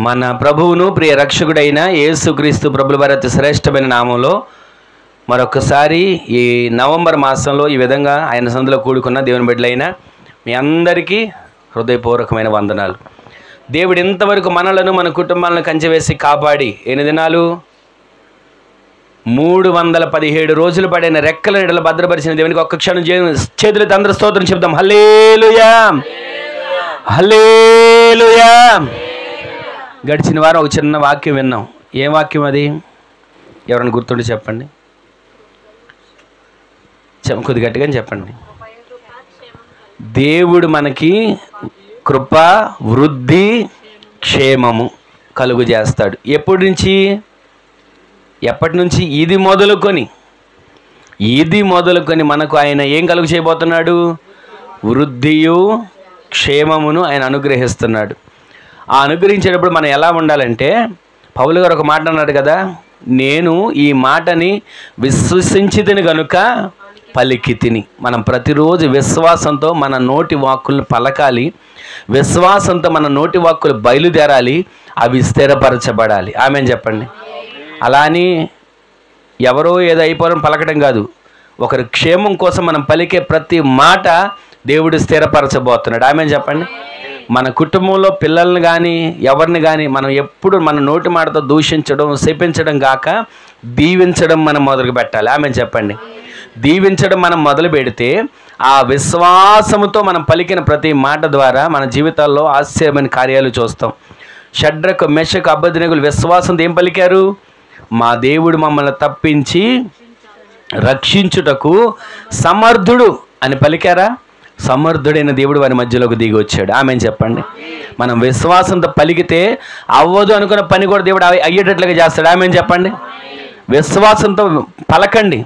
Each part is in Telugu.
మన ప్రభువును ప్రియ రక్షకుడైన యేసుక్రీస్తు ప్రభుల వారి అతి శ్రేష్టమైన నామంలో మరొకసారి ఈ నవంబర్ మాసంలో ఈ విధంగా ఆయన సందులో కూడుకున్న దేవుని బిడ్డలైన మీ అందరికీ హృదయపూర్వకమైన వందనాలు. దేవుడు ఇంతవరకు మనలను మన కుటుంబాలను కంచెవేసి కాపాడి ఎన్ని దినాలు 317 రోజులు పడిన రెక్కల నీడలు భద్రపరిచిన దేవునికి ఒక్క క్షణం చేతులతో అందరూ స్తోత్రం చెప్దాం. హల్లెలూయా హల్లెలూయా. గడిచిన వారం ఒక చిన్న వాక్యం విన్నాం. ఏం వాక్యం అది? ఎవరైనా గుర్తుండి చెప్పండి, కొద్ది గట్టిగా చెప్పండి. దేవుడు మనకి కృప, వృద్ధి, క్షేమము కలుగు చేస్తాడు. ఎప్పటి నుంచి? ఇది మొదలుకొని మనకు ఆయన ఏం కలుగు చేయబోతున్నాడు? వృద్ధియు క్షేమమును ఆయన అనుగ్రహిస్తున్నాడు. ఆ అనుగ్రహించేటప్పుడు మనం ఎలా ఉండాలంటే, పౌలు గారు ఒక మాట అన్నాడు కదా, నేను ఈ మాటని విశ్వసించితిని గనుక పలికితిని. మనం ప్రతిరోజు విశ్వాసంతో మన నోటి వాక్కులను పలకాలి, విశ్వాసంతో మన నోటి వాక్కులు బయలుదేరాలి, అవి స్థిరపరచబడాలి. ఆమేన్ చెప్పండి. అలా అని ఎవరో ఏదో అయిపోవడం పలకడం కాదు. ఒకరి క్షేమం కోసం మనం పలికే ప్రతి మాట దేవుడు స్థిరపరచబోతున్నాడు. ఆమేన్ చెప్పండి. మన కుటుంబంలో పిల్లల్ని కానీ ఎవరిని కానీ మనం ఎప్పుడు మన నోటి మాటతో దూషించడం, శపించడం కాక దీవించడం మనం మొదలు పెట్టాలి. ఆమేన్ చెప్పండి. దీవించడం మనం మొదలు పెడితే ఆ విశ్వాసముతో మనం పలికిన ప్రతి మాట ద్వారా మన జీవితాల్లో ఆశ్చర్యమైన కార్యాలు చూస్తాం. షడ్రకు, మెషకు, అబేద్నెగోలు విశ్వాసంతో ఏం పలికారు? మా దేవుడు మమ్మల్ని తప్పించి రక్షించుటకు సమర్థుడు అని పలికారా? సమర్థుడైన దేవుడు వారి మధ్యలోకి దిగి వచ్చాడు. ఆమేన్ చెప్పండి. మనం విశ్వాసంతో పలికితే అవ్వదు అనుకున్న పని కూడా దేవుడు అయ్యేటట్లుగా చేస్తాడు. ఆమేన్ చెప్పండి. విశ్వాసంతో పలకండి.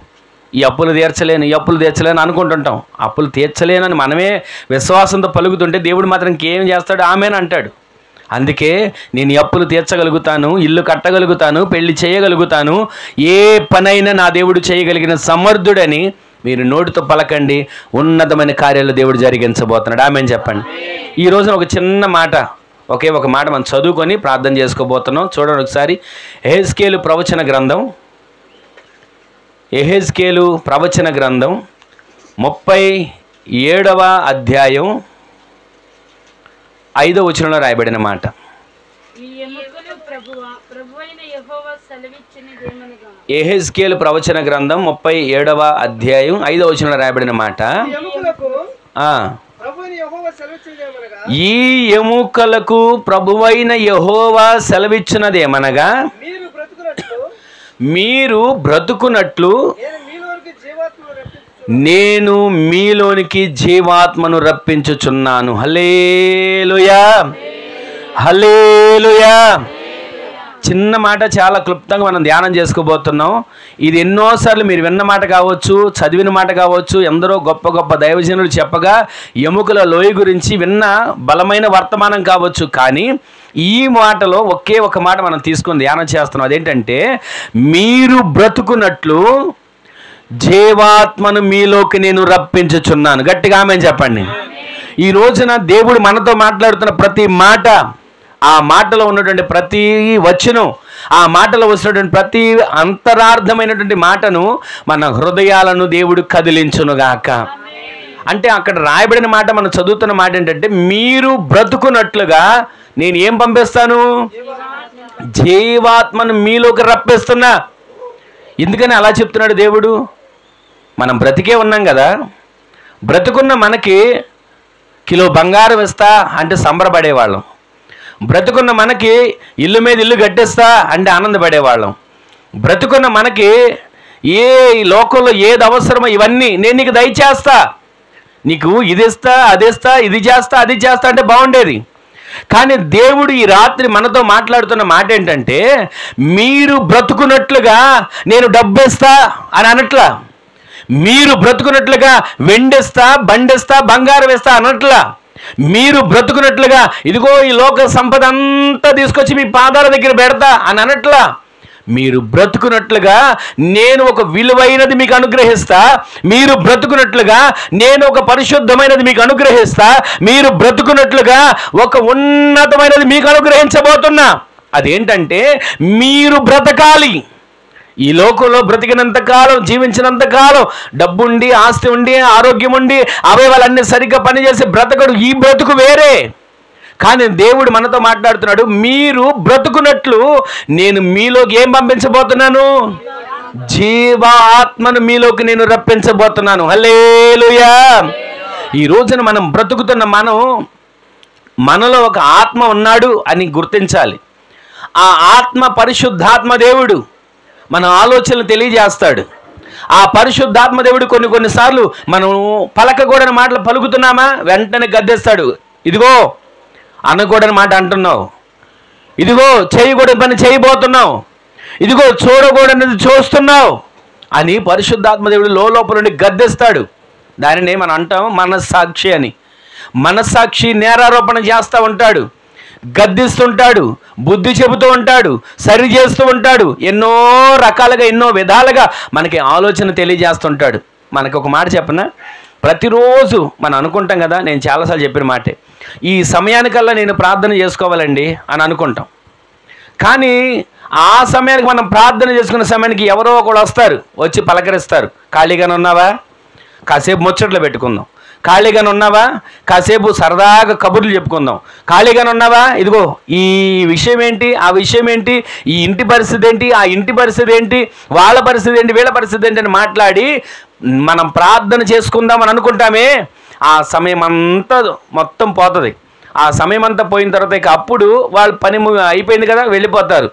ఈ అప్పులు తీర్చలేను అనుకుంటుంటాం. అప్పులు తీర్చలేనని మనమే విశ్వాసంతో పలుకుతుంటే దేవుడు మాత్రం ఇంకేం చేస్తాడు? ఆమేన్ అంటాడు. అందుకే నేను ఈ అప్పులు తీర్చగలుగుతాను, ఇల్లు కట్టగలుగుతాను, పెళ్లి చేయగలుగుతాను, ఏ పనైనా నా దేవుడు చేయగలిగిన సమర్థుడని మీరు నోటితో పలకండి. ఉన్నతమైన కార్యాలు దేవుడు జరిగించబోతున్నాడు. ఆమేన్ చెప్పండి. ఈ రోజున ఒక చిన్న మాట, ఒకే ఒక మాట మనం చదువుకొని ప్రార్థన చేసుకోబోతున్నాం. చూడండి ఒకసారి. యెహెజ్కేలు ప్రవచన గ్రంథం 37వ అధ్యాయం 5వ వచనంలో రాయబడిన మాట. యెహెజ్కేలు ప్రవచన గ్రంథం 37వ అధ్యాయం 5వ వచనంలో రాయబడిన మాట. ఈ ఎముకలకు ప్రభువైన యెహోవా సెలవిచ్చినదేమనగా, మీరు బ్రతుకునట్లు నేను మీలోనికి జీవాత్మను రప్పించుచున్నాను. హల్లెలూయా హల్లెలూయా. చిన్న మాట, చాలా క్లుప్తంగా మనం ధ్యానం చేసుకోబోతున్నాం. ఇది ఎన్నోసార్లు మీరు విన్న మాట కావచ్చు, చదివిన మాట కావచ్చు, ఎందరో గొప్ప గొప్ప దైవజనులు చెప్పగా ఎముకల లోయ గురించి విన్న బలమైన వర్తమానం కావచ్చు. కానీ ఈ మాటలో ఒకే ఒక మాట మనం తీసుకొని ధ్యానం చేస్తున్నాం. అదేంటంటే, మీరు బ్రతుకున్నట్లు జీవాత్మను మీలోకి నేను రప్పించుచున్నాను. గట్టిగా ఆమేన్ చెప్పండి. ఈ రోజున దేవుడు మనతో మాట్లాడుతున్న ప్రతి మాట, ఆ మాటలో ఉన్నటువంటి ప్రతి వచనం, ఆ మాటలో వచ్చినటువంటి ప్రతి అంతరార్థమైనటువంటి మాటను మన హృదయాలను దేవుడు కదిలించునుగాక. అంటే అక్కడ రాయబడిన మాట, మనం చదువుతున్న మాట ఏంటంటే, మీరు బ్రతుకున్నట్లుగా నేను ఏం పంపిస్తాను? జీవాత్మను మీలోకి రప్పిస్తున్నా. ఎందుకని అలా చెప్తున్నాడు దేవుడు? మనం బ్రతికే ఉన్నాం కదా, బ్రతుకున్న మనకి కిలో బంగారం ఇస్తా అంటే సంబరపడేవాళ్ళం, బ్రతుకున్న మనకి ఇల్లు మీద ఇల్లు కట్టిస్తా అంటే ఆనందపడేవాళ్ళం, బ్రతుకున్న మనకి ఏ లోకంలో ఏది అవసరమో ఇవన్నీ నేను నీకు దయచేస్తా, నీకు ఇది ఇస్తా, అది ఇస్తా, ఇది చేస్తా, అది చేస్తా అంటే బాగుండేది. కానీ దేవుడు ఈ రాత్రి మనతో మాట్లాడుతున్న మాట ఏంటంటే, మీరు బ్రతుకున్నట్లుగా నేను డబ్బిస్తా అని అనట్లా, మీరు బ్రతుకున్నట్లుగా వెండిస్తా, బండిస్తా, బంగారం ఇస్తా అనట్లా, మీరు బ్రతుకున్నట్లుగా ఇదిగో ఈ లోక సంపద అంతా తీసుకొచ్చి మీ పాదాల దగ్గర పెడతా అని అనట్లా. మీరు బ్రతుకున్నట్లుగా నేను ఒక విలువైనది మీకు అనుగ్రహిస్తా, మీరు బ్రతుకున్నట్లుగా నేను ఒక పరిశుద్ధమైనది మీకు అనుగ్రహిస్తా, మీరు బ్రతుకున్నట్లుగా ఒక ఉన్నతమైనది మీకు అనుగ్రహించబోతున్నా. అదేంటంటే మీరు బ్రతకాలి. ఈ లోకంలో బ్రతికినంత కాలం, జీవించినంత కాలం డబ్బుండి, ఆస్తి ఉండి, ఆరోగ్యం ఉండి, అవయవాలన్నీ సరిగ్గా పనిచేసి బ్రతకడు. ఈ బ్రతుకు వేరే. కానీ దేవుడు మనతో మాట్లాడుతున్నాడు, మీరు బ్రతుకున్నట్లు నేను మీలోకి ఏం పంపించబోతున్నాను? జీవాత్మను మీలోకి నేను రప్పించబోతున్నాను. హల్లెలూయా. ఈ రోజున మనం బ్రతుకుతున్న మనలో ఒక ఆత్మ ఉన్నాడు అని గుర్తించాలి. ఆ ఆత్మ పరిశుద్ధాత్మ దేవుడు మన ఆలోచనలు తెలియజేస్తాడు. ఆ పరిశుద్ధాత్మ దేవుడు కొన్నిసార్లు మనం పలకకూడని మాటలు పలుకుతున్నామా, వెంటనే గద్దేస్తాడు. ఇదిగో అనకూడని మాట అంటున్నావు, ఇదిగో చేయకూడని పని చేయబోతున్నావు, ఇదిగో చూడకూడనిది చూస్తున్నావు అని పరిశుద్ధాత్మ దేవుడు లోపల నుండి గద్దేస్తాడు. దానిని మనం అంటాం మనస్సాక్షి అని. మనస్సాక్షి నేరారోపణ చేస్తూ ఉంటాడు, గద్దిస్తుంటాడు, బుద్ధి చెబుతూ ఉంటాడు, సరి చేస్తూ ఉంటాడు, ఎన్నో రకాలుగా ఎన్నో విధాలుగా మనకి ఆలోచన తెలియజేస్తుంటాడు. మనకు ఒక మాట చెప్పనా, ప్రతిరోజు మనం అనుకుంటాం కదా, నేను చాలాసార్లు చెప్పిన మాటే, ఈ సమయానికల్లా నేను ప్రార్థన చేసుకోవాలండి అని అనుకుంటాం. కానీ ఆ సమయానికి మనం ప్రార్థన చేసుకున్న సమయానికి ఎవరో ఒకడు వస్తారు, వచ్చి పలకరిస్తారు. ఖాళీగానే ఉన్నావా, కాసేపు ముచ్చట్లు పెట్టుకుందాం. ఖాళీగానే ఉన్నావా, కాసేపు సరదాగా కబుర్లు చెప్పుకుందాం. ఖాళీగానే ఉన్నావా, ఇదిగో ఈ విషయం ఏంటి, ఆ విషయం ఏంటి, ఈ ఇంటి పరిస్థితి ఏంటి, ఆ ఇంటి పరిస్థితి ఏంటి, వాళ్ళ పరిస్థితి ఏంటి, వీళ్ళ పరిస్థితి ఏంటి అని మాట్లాడి మనం ప్రార్థన చేసుకుందామని అనుకుంటామే. ఆ సమయం అంతా మొత్తం పోతుంది. ఆ సమయం అంతా పోయిన తర్వాత ఇక అప్పుడు వాళ్ళ పని అయిపోయింది కదా, వెళ్ళిపోతారు.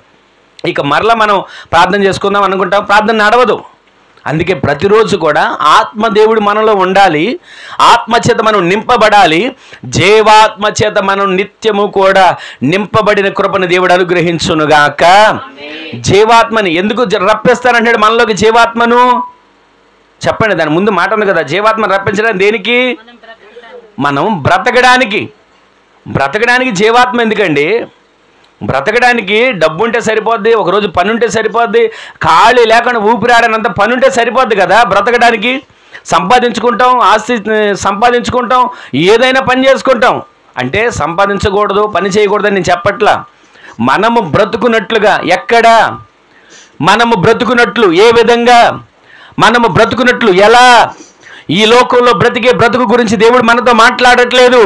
ఇక మరలా మనం ప్రార్థన చేసుకుందాం అనుకుంటాం, ప్రార్థన నడవదు. అందుకే ప్రతిరోజు కూడా ఆత్మదేవుడు మనలో ఉండాలి, ఆత్మచేత మనం నింపబడాలి, జీవాత్మచేత మనం నిత్యము కూడా నింపబడిన కృపను దేవుడు అనుగ్రహించునుగాక. జీవాత్మని ఎందుకు రప్పిస్తానంటాడు మనలోకి జీవాత్మను? చెప్పండి, దాని ముందు మాట ఉంది కదా, జీవాత్మను రప్పించడానికి దేనికి? మనం బ్రతకడానికి. బ్రతకడానికి జీవాత్మ ఎందుకండి? బ్రతకడానికి డబ్బు ఉంటే సరిపోద్ది, ఒకరోజు పని ఉంటే సరిపోద్ది, ఖాళీ లేకుండా ఊపిరాడనంత పని ఉంటే సరిపోద్ది కదా బ్రతకడానికి. సంపాదించుకుంటాం, ఆస్తి సంపాదించుకుంటాం, ఏదైనా పని చేసుకుంటాం. అంటే సంపాదించకూడదు, పని చేయకూడదని నేను చెప్పట్లా. మనము బ్రతుకున్నట్లుగా, ఎక్కడ మనము బ్రతుకున్నట్లు, ఏ విధంగా మనము బ్రతుకున్నట్లు, ఎలా? ఈ లోకంలో బ్రతికే బ్రతుకు గురించి దేవుడు మనతో మాట్లాడట్లేదు.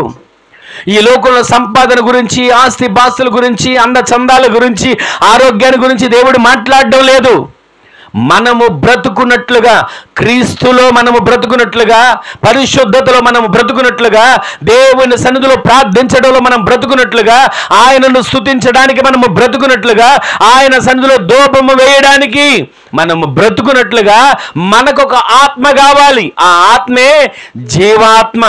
ఈ లోకంలో సంపాదన గురించి, ఆస్తి పాస్తుల గురించి, అందచందాల గురించి, ఆరోగ్యాన్ని గురించి దేవుడు మాట్లాడడం లేదు. మనము బ్రతుకున్నట్లుగా, క్రీస్తులో మనము బ్రతుకున్నట్లుగా, పరిశుద్ధతలో మనము బ్రతుకున్నట్లుగా, దేవుని సన్నిధిలో ప్రార్థించడంలో మనం బ్రతుకున్నట్లుగా, ఆయనను స్తుతించడానికి మనము బ్రతుకున్నట్లుగా, ఆయన సన్నిధిలో ధూపము వేయడానికి మనము బ్రతుకున్నట్లుగా మనకొక ఆత్మ కావాలి. ఆ ఆత్మే జీవాత్మ.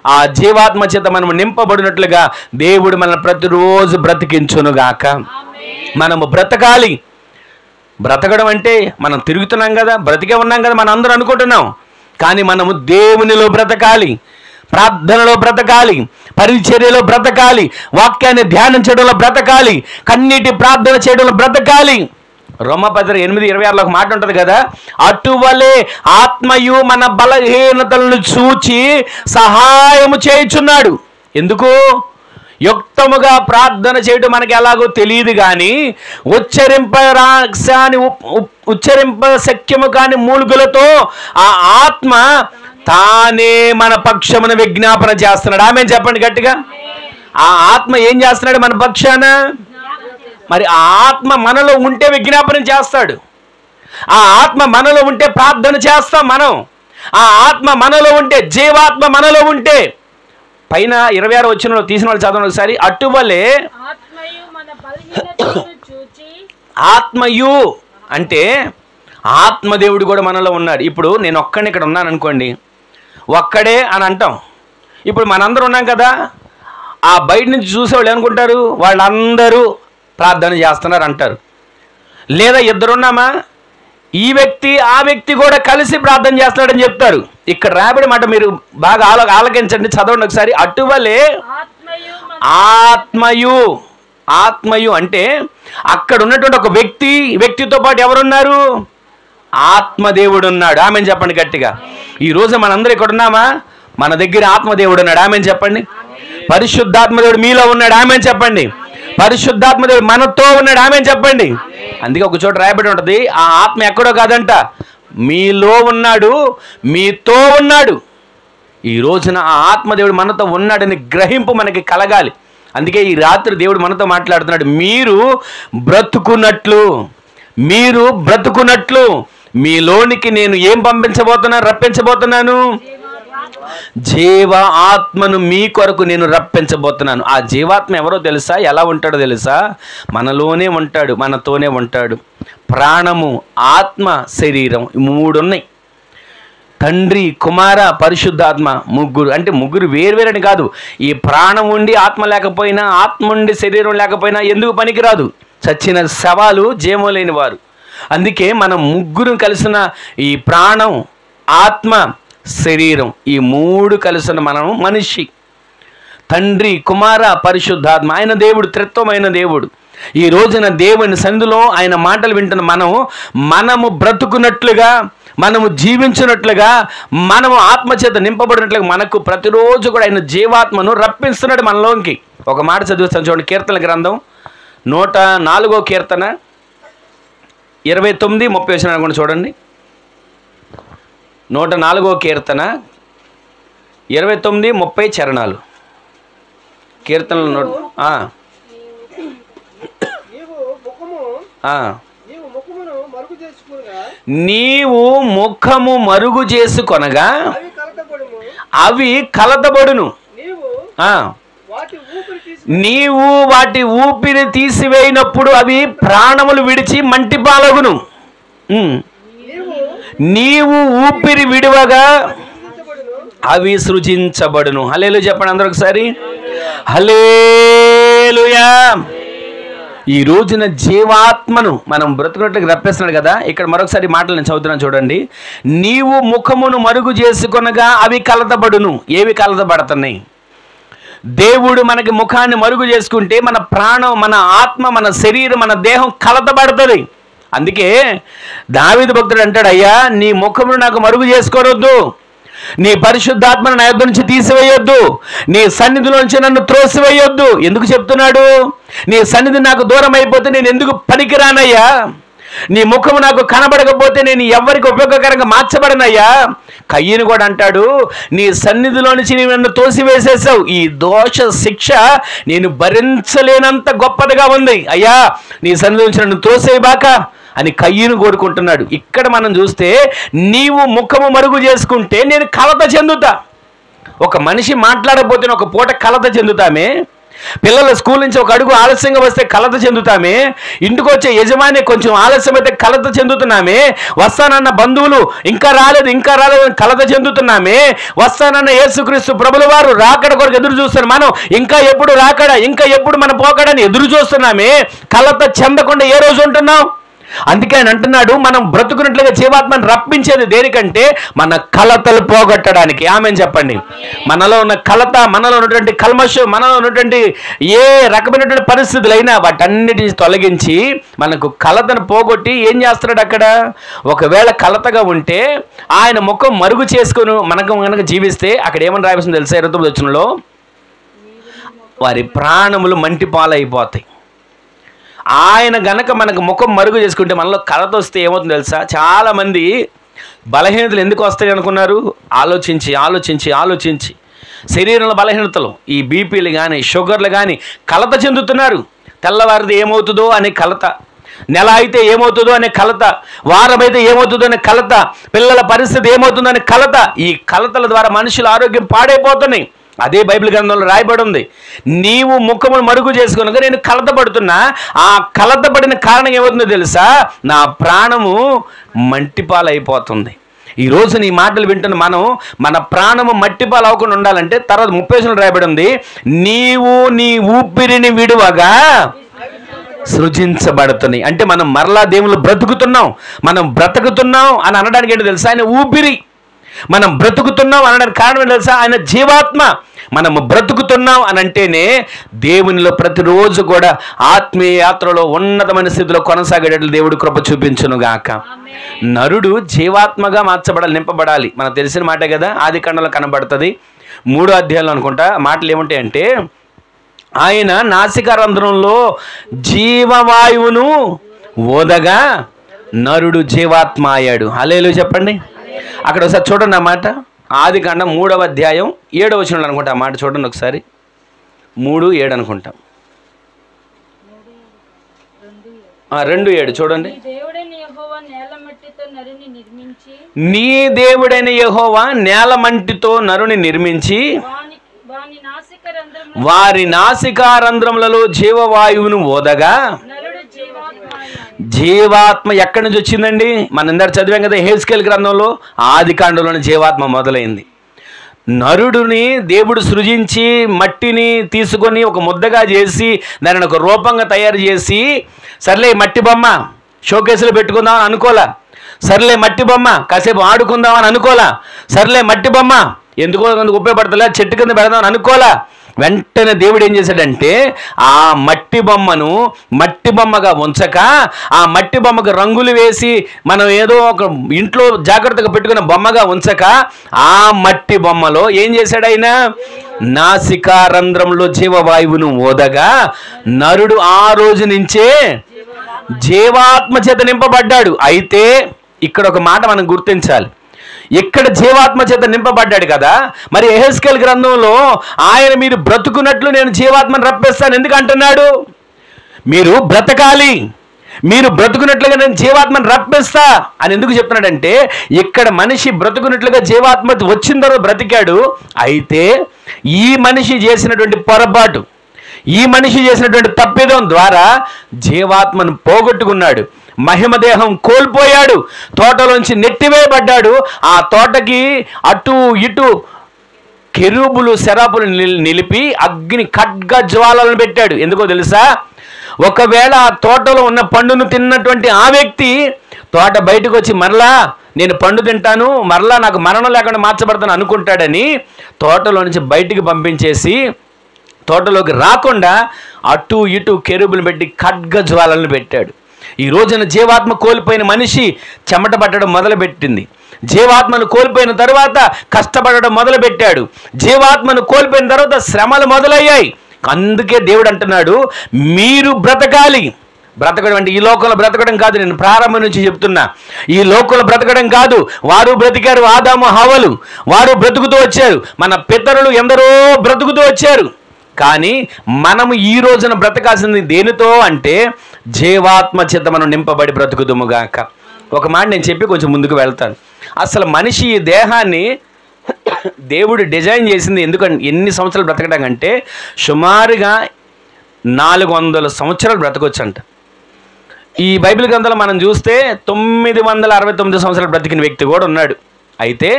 ఆ జీవాత్మ చేత మనం నింపబడినట్లుగా దేవుడు మనల్ని ప్రతిరోజు బ్రతికించునుగాక. మనము బ్రతకాలి. బ్రతకడం అంటే మనం తిరుగుతున్నాం కదా, బ్రతికే ఉన్నాం కదా మనం అందరూ అనుకుంటున్నాం. కానీ మనము దేవునిలో బ్రతకాలి, ప్రార్థనలో బ్రతకాలి, పరిచర్యలో బ్రతకాలి, వాక్యాన్ని ధ్యానించడంలో బ్రతకాలి, కన్నీటి ప్రార్థన చేయడంలో బ్రతకాలి. రోమాపత్రిక 8:26 ఒక మాట ఉంటుంది కదా, అటువలే ఆత్మయు మన బలహీనతలను చూచి సహాయము చేయుచున్నాడు. ఎందుకు? యుక్తముగా ప్రార్థన చేయడం మనకి ఎలాగో తెలియదు, కానీ ఉచ్చరింప శక్యము కాని మూలుగులతో ఆ ఆత్మ తానే మన పక్షమును విజ్ఞాపన చేస్తున్నాడు. ఆమేన్ చెప్పండి గట్టిగా. ఆ ఆత్మ ఏం చేస్తున్నాడు మన పక్షాన? మరి ఆ ఆత్మ మనలో ఉంటే విజ్ఞాపన చేస్తాడు. ఆ ఆత్మ మనలో ఉంటే ప్రార్థన చేస్తాం మనం. ఆ ఆత్మ మనలో ఉంటే, జీవాత్మ మనలో ఉంటే, పైన 26 వచనంలో తీసిన వాళ్ళు చదవండి ఒకసారి. అటువలే ఆత్మయు అంటే ఆత్మదేవుడు కూడా మనలో ఉన్నాడు. ఇప్పుడు నేను ఒక్కడిని ఇక్కడ ఉన్నాను అనుకోండి, ఒక్కడే అని అంటాం. ఇప్పుడు మనందరూ ఉన్నాం కదా, ఆ బయట నుంచి చూసేవాళ్ళు ఏమనుకుంటారు? వాళ్ళందరూ ప్రార్థన చేస్తున్నారు అంటారు. లేదా ఇద్దరున్నామా, ఈ వ్యక్తి ఆ వ్యక్తి కూడా కలిసి ప్రార్థన చేస్తున్నాడని చెప్తారు. ఇక్కడ రాబడి మాట మీరు బాగా ఆలకించండి, చదవండి ఒకసారి. అటువలే ఆత్మయు అంటే అక్కడ ఉన్నటువంటి ఒక వ్యక్తితో పాటు ఎవరున్నారు? ఆత్మదేవుడు ఉన్నాడు. ఆమెను చెప్పండి గట్టిగా. ఈరోజు మనందరూ ఇక్కడ ఉన్నామా? మన దగ్గర ఆత్మదేవుడు ఉన్నాడు. ఆమెను చెప్పండి. పరిశుద్ధాత్మదేవుడు మీలో ఉన్నాడు. ఆమెను చెప్పండి. పరిశుద్ధాత్మదేవుడు మనతో ఉన్నాడు. ఆమెను చెప్పండి. అందుకే ఒక చోట రాయబడి ఉంటుంది, ఆ ఆత్మ ఎక్కడో కాదంట, మీలో ఉన్నాడు, మీతో ఉన్నాడు. ఈ రోజున ఆ ఆత్మదేవుడు మనతో ఉన్నాడని గ్రహింపు మనకి కలగాలి. అందుకే ఈ రాత్రి దేవుడు మనతో మాట్లాడుతున్నాడు. మీరు బ్రతుకున్నట్లు మీలోనికి నేను ఏం రప్పించబోతున్నాను? జీవ ఆత్మను మీ కొరకు నేను రప్పించబోతున్నాను. ఆ జీవాత్మ ఎవరో తెలుసా? ఎలా ఉంటాడో తెలుసా? మనలోనే ఉంటాడు, మనతోనే ఉంటాడు. ప్రాణము, ఆత్మ, శరీరం, 3 ఉన్నాయి. తండ్రి, కుమార, పరిశుద్ధాత్మ, ముగ్గురు. అంటే ముగ్గురు వేరువేరని కాదు. ఈ ప్రాణం ఉండి ఆత్మ లేకపోయినా, ఆత్మ ఉండి శరీరం లేకపోయినా ఎందుకు పనికిరాదు? చచ్చిన శవాలు, జీవం లేని వారు. అందుకే మనం ముగ్గురు కలిసిన ఈ ప్రాణం, ఆత్మ, శరీరం, ఈ 3 కలిసిన మనం మనిషి. తండ్రి, కుమార, పరిశుద్ధాత్మ, ఆయన దేవుడు, త్రిత్వమైన దేవుడు. ఈ రోజున దేవుని సన్నిధిలో ఆయన మాటలు వింటున్న మనము బ్రతుకున్నట్లుగా, మనము జీవించినట్లుగా, మనము ఆత్మచేత నింపబడినట్లుగా మనకు ప్రతిరోజు కూడా ఆయన జీవాత్మను రప్పిస్తున్నాడు మనలోకి. ఒక మాట చదివిస్తాను చూడండి. కీర్తన గ్రంథం 104వ కీర్తన 29-30 అనుకోండి. చూడండి, 104వ కీర్తన 29-30 చరణాలు. కీర్తనలు నీవు ముఖము మరుగు చేసుకొనగా అవి కలతబడును. నీవు వాటి ఊపిరి తీసివేయినప్పుడు అవి ప్రాణములు విడిచి మంటి పాలగును. నీవు ఊపిరి విడువగా అవి సృజించబడును. హల్లెలూయా చెప్పండి అందరూ ఒకసారి. హల్లెలూయా. ఈ రోజున జీవాత్మను మనం బ్రతుకున్నట్లుగా రప్పిస్తున్నాడు కదా. ఇక్కడ మరొకసారి మాటలు నేను చదువుతున్నాను చూడండి. నీవు ముఖమును మరుగు చేసుకొనగా అవి కలతబడును. ఏవి కలతబడుతున్నాయి? దేవుడు మనకి ముఖాన్ని మరుగు చేసుకుంటే మన ప్రాణం, మన ఆత్మ, మన శరీరం, మన దేహం కలతబడుతుంది. అందుకే దావీదు భక్తుడు అంటాడు, అయ్యా నీ ముఖమును నాకు మరుగు చేసుకోవద్దు, నీ పరిశుద్ధాత్మను నా యొద్ద నుంచి తీసివేయొద్దు, నీ సన్నిధిలోంచి నన్ను త్రోసివేయొద్దు. ఎందుకు చెప్తున్నాడు? నీ సన్నిధి నాకు దూరం అయిపోతే నేను ఎందుకు పనికిరానయ్యా? నీ ముఖము నాకు కనబడకపోతే నేను ఎవరికి ఉపయోగకరంగా మార్చబడనయ్యా. కయ్యను కూడా అంటాడు, నీ సన్నిధిలో నుంచి నీవు నన్ను తోసివేసేసావు, ఈ దోష శిక్ష నేను భరించలేనంత గొప్పదిగా ఉంది. అయ్యా నీ సన్నిధి నుంచి నన్ను తోసేయబాక అని కయ్యను కోరుకుంటున్నాడు. ఇక్కడ మనం చూస్తే నీవు ముఖము మరుగు చేసుకుంటే నేను కలత చెందుతా. ఒక మనిషి మాట్లాడకపోతే ఒక పూట కలత చెందుతామే. పిల్లల స్కూల్ నుంచి ఒక అడుగు ఆలస్యంగా వస్తే కలత చెందుతామే. ఇంటికి వచ్చే యజమాని కొంచెం ఆలస్యం అయితే కలత చెందుతున్నామే. వస్తానన్న బంధువులు ఇంకా రాలేదు కలత చెందుతున్నామే. వస్తానన్న యేసుక్రీస్తు ప్రభుల వారు రాకడ కొరకు ఎదురు చూస్తున్న మనం ఇంకా ఎప్పుడు రాకడా, ఇంకా ఎప్పుడు మన పోకడని ఎదురు చూస్తున్నామే. కలత చెందకుండా ఏ రోజు ఉంటున్నాం? అందుకే ఆయన అంటున్నాడు, మనం బ్రతుకున్నట్లుగా జీవాత్మను రప్పించేది దేనికంటే మన కలతలు పోగొట్టడానికి. ఆమెను చెప్పండి. మనలో ఉన్న కలత, మనలో ఉన్నటువంటి కల్మషం, మనలో ఉన్నటువంటి ఏ రకమైనటువంటి పరిస్థితులైనా వాటన్నిటిని తొలగించి మనకు కలతను పోగొట్టి ఏం చేస్తున్నాడు అక్కడ? ఒకవేళ కలతగా ఉంటే ఆయన ముఖం మరుగు చేసుకుని మనకు కనుక జీవిస్తే అక్కడ ఏమని రాయాల్సింది తెలుసా? 29వ వచనంలో, వారి ప్రాణములు మంటి పాలైపోతాయి. ఆయన గనక మనకు ముఖం మరుగు చేసుకుంటే మనలో కలత వస్తే ఏమవుతుందో తెలుసా? చాలామంది బలహీనతలు ఎందుకు వస్తాయి అనుకున్నారు? ఆలోచించి శరీరంలో బలహీనతలు, ఈ బీపీలు కానీ షుగర్లు కానీ కలత చెందుతున్నారు. తెల్లవారిది ఏమవుతుందో అనే కలత, నెల అయితే ఏమవుతుందో అనే కలత, వారం అయితే ఏమవుతుందో అనే కలత, పిల్లల పరిస్థితి ఏమవుతుందో అనే కలత. ఈ కలతల ద్వారా మనుషుల ఆరోగ్యం పాడైపోతున్నాయి. అదే బైబిల్ గ్రంథంలో రాయబడి ఉంది, నీవు ముఖమును మరుగు చేసుకునగా నేను కలతపడుతున్నా. ఆ కలతపడిన కారణం ఏమవుతుందో తెలుసా? నా ప్రాణము మంటిపాలైపోతుంది. ఈరోజు నీ మాటలు వింటున్న మనం మన ప్రాణము మట్టిపాలు అవ్వకుండా ఉండాలంటే తర్వాత 30 రాయబడి ఉంది, నీవు నీ ఊపిరిని విడువగా సృజించబడుతున్నాయి. అంటే మనం మరలా దేవుళ్ళు బ్రతుకుతున్నాం, మనం బ్రతుకుతున్నాం అని అనడానికి ఏంటో తెలుసా? ఆయన ఊపిరి. మనం బ్రతుకుతున్నాం అనడానికి కారణం తెలుసా? ఆయన జీవాత్మ. మనము బ్రతుకుతున్నాం అని అంటేనే దేవునిలో ప్రతిరోజు కూడా ఆత్మీయ యాత్రలో ఉన్నతమైన స్థితిలో కొనసాగేటట్లు దేవుడు కృప చూపించునుగాక. నరుడు జీవాత్మగా మార్చబడాలి, నింపబడాలి. మనకు తెలిసిన మాటే కదా, ఆదికాండంలో కనబడుతుంది 3వ అధ్యాయంలో అనుకుంటా. మాటలు ఏముంటాయంటే, ఆయన నాసికారంధ్రంలో జీవవాయువును ఓదగా నరుడు జీవాత్మ అయ్యాడు. హల్లెలూయా చెప్పండి. అక్కడ ఒకసారి చూడండి ఆ మాట. ఆదికాండం 3వ అధ్యాయం 7వ వచనం అనుకుంటా. ఆ మాట చూడండి ఒకసారి. 3:7 అనుకుంటాం. 2:7 చూడండి. నీ దేవుడైన యెహోవా నేలమంటితో నరుని నిర్మించి వారి నాసికారంధ్రములలో జీవవాయువును ఓదగా. జీవాత్మ ఎక్కడి నుంచి వచ్చిందండి? మనం ఇందాక చదివాం కదా యెహెజ్కేలు గ్రంథంలో, ఆదికాండంలోని జీవాత్మ మొదలైంది. నరుడిని దేవుడు సృజించి మట్టిని తీసుకొని ఒక ముద్దగా చేసి దానిని ఒక రూపంగా తయారు చేసి, సర్లే మట్టి బొమ్మ షోకేసులో పెట్టుకుందామని అనుకోలా, సర్లే మట్టి బొమ్మ కాసేపు ఆడుకుందామని అనుకోలా, సర్లే మట్టి బొమ్మ ఎందుకో ఉపయోగపడతలే చెట్టు కింద పెడదామని అనుకోలా. వెంటనే దేవుడు ఏం చేశాడంటే, ఆ మట్టి బొమ్మను మట్టి బొమ్మగా ఉంచక, ఆ మట్టి బొమ్మకు రంగులు వేసి మనం ఏదో ఒక ఇంట్లో జాగ్రత్తగా పెట్టుకున్న బొమ్మగా ఉంచక, ఆ మట్టి బొమ్మలో ఏం చేశాడు ఆయన? నాసికారంధ్రంలో జీవవాయువును ఓదగా నరుడు ఆ రోజు నుంచే జీవాత్మ చేత నింపబడ్డాడు. అయితే ఇక్కడ ఒక మాట మనం గుర్తించాలి. ఇక్కడ జీవాత్మ చేత నింపబడ్డాడు కదా, మరి యెహెజ్కేలు గ్రంథంలో ఆయన మీరు బ్రతుకున్నట్లు నేను జీవాత్మను రప్పిస్తాను ఎందుకు అంటున్నాడు? మీరు బ్రతకాలి, మీరు బ్రతుకున్నట్లుగా నేను జీవాత్మను రప్పిస్తా అని ఎందుకు చెప్తున్నాడంటే, ఇక్కడ మనిషి బ్రతుకున్నట్లుగా జీవాత్మ వచ్చిన తర్వాత బ్రతికాడు. అయితే ఈ మనిషి చేసినటువంటి పొరపాటు, ఈ మనిషి చేసినటువంటి తప్పిదం ద్వారా జీవాత్మను పోగొట్టుకున్నాడు, మహిమదేహం కోల్పోయాడు, తోటలోంచి నెట్టివేయబడ్డాడు. ఆ తోటకి అటు ఇటు కెరూబులు శరాపులు నిలిపి అగ్ని ఖడ్గ జ్వాలలను పెట్టాడు. ఎందుకో తెలుసా? ఒకవేళ ఆ తోటలో ఉన్న పండును తిన్నటువంటి ఆ వ్యక్తి తోట బయటకు వచ్చి మరలా నేను పండు తింటాను, మరలా నాకు మరణం లేకుండా మార్చబడతాను అనుకుంటాడని తోటలో నుంచి బయటికి పంపించేసి తోటలోకి రాకుండా అటు ఇటు కెరూబులు పెట్టి ఖడ్గ జ్వాలలను పెట్టాడు. ఈ రోజున జీవాత్మ కోల్పోయిన మనిషి చెమట పట్టడం మొదలుపెట్టింది. జీవాత్మను కోల్పోయిన తర్వాత కష్టపడడం మొదలుపెట్టాడు. జీవాత్మను కోల్పోయిన తర్వాత శ్రమలు మొదలయ్యాయి. అందుకే దేవుడు అంటున్నాడు, మీరు బ్రతకాలి. బ్రతకడం అంటే ఈ లోకంలో బ్రతకడం కాదు, నేను ప్రారంభం నుంచి చెప్తున్నా. ఈ లోకంలో బ్రతకడం కాదు. వారు బ్రతికారు, ఆదాము హవ్వలు వారు బ్రతుకుతూ వచ్చారు. మన పితరులు ఎందరో బ్రతుకుతూ వచ్చారు. కానీ మనము ఈ రోజున బ్రతకాల్సింది దేనితో అంటే, జీవాత్మ చేత మనం నింపబడి బ్రతుకుదుముగాక. ఒక మాట నేను చెప్పి కొంచెం ముందుకు వెళ్తాను. అసలు మనిషి ఈ దేహాన్ని దేవుడు డిజైన్ చేసింది ఎందుకంటే, ఎన్ని సంవత్సరాలు బ్రతకడం అంటే సుమారుగా 400 సంవత్సరాలు బ్రతకొచ్చంట. ఈ బైబిల్ గ్రంథంలో మనం చూస్తే 969 సంవత్సరాలు బ్రతికిన వ్యక్తి కూడా ఉన్నాడు. అయితే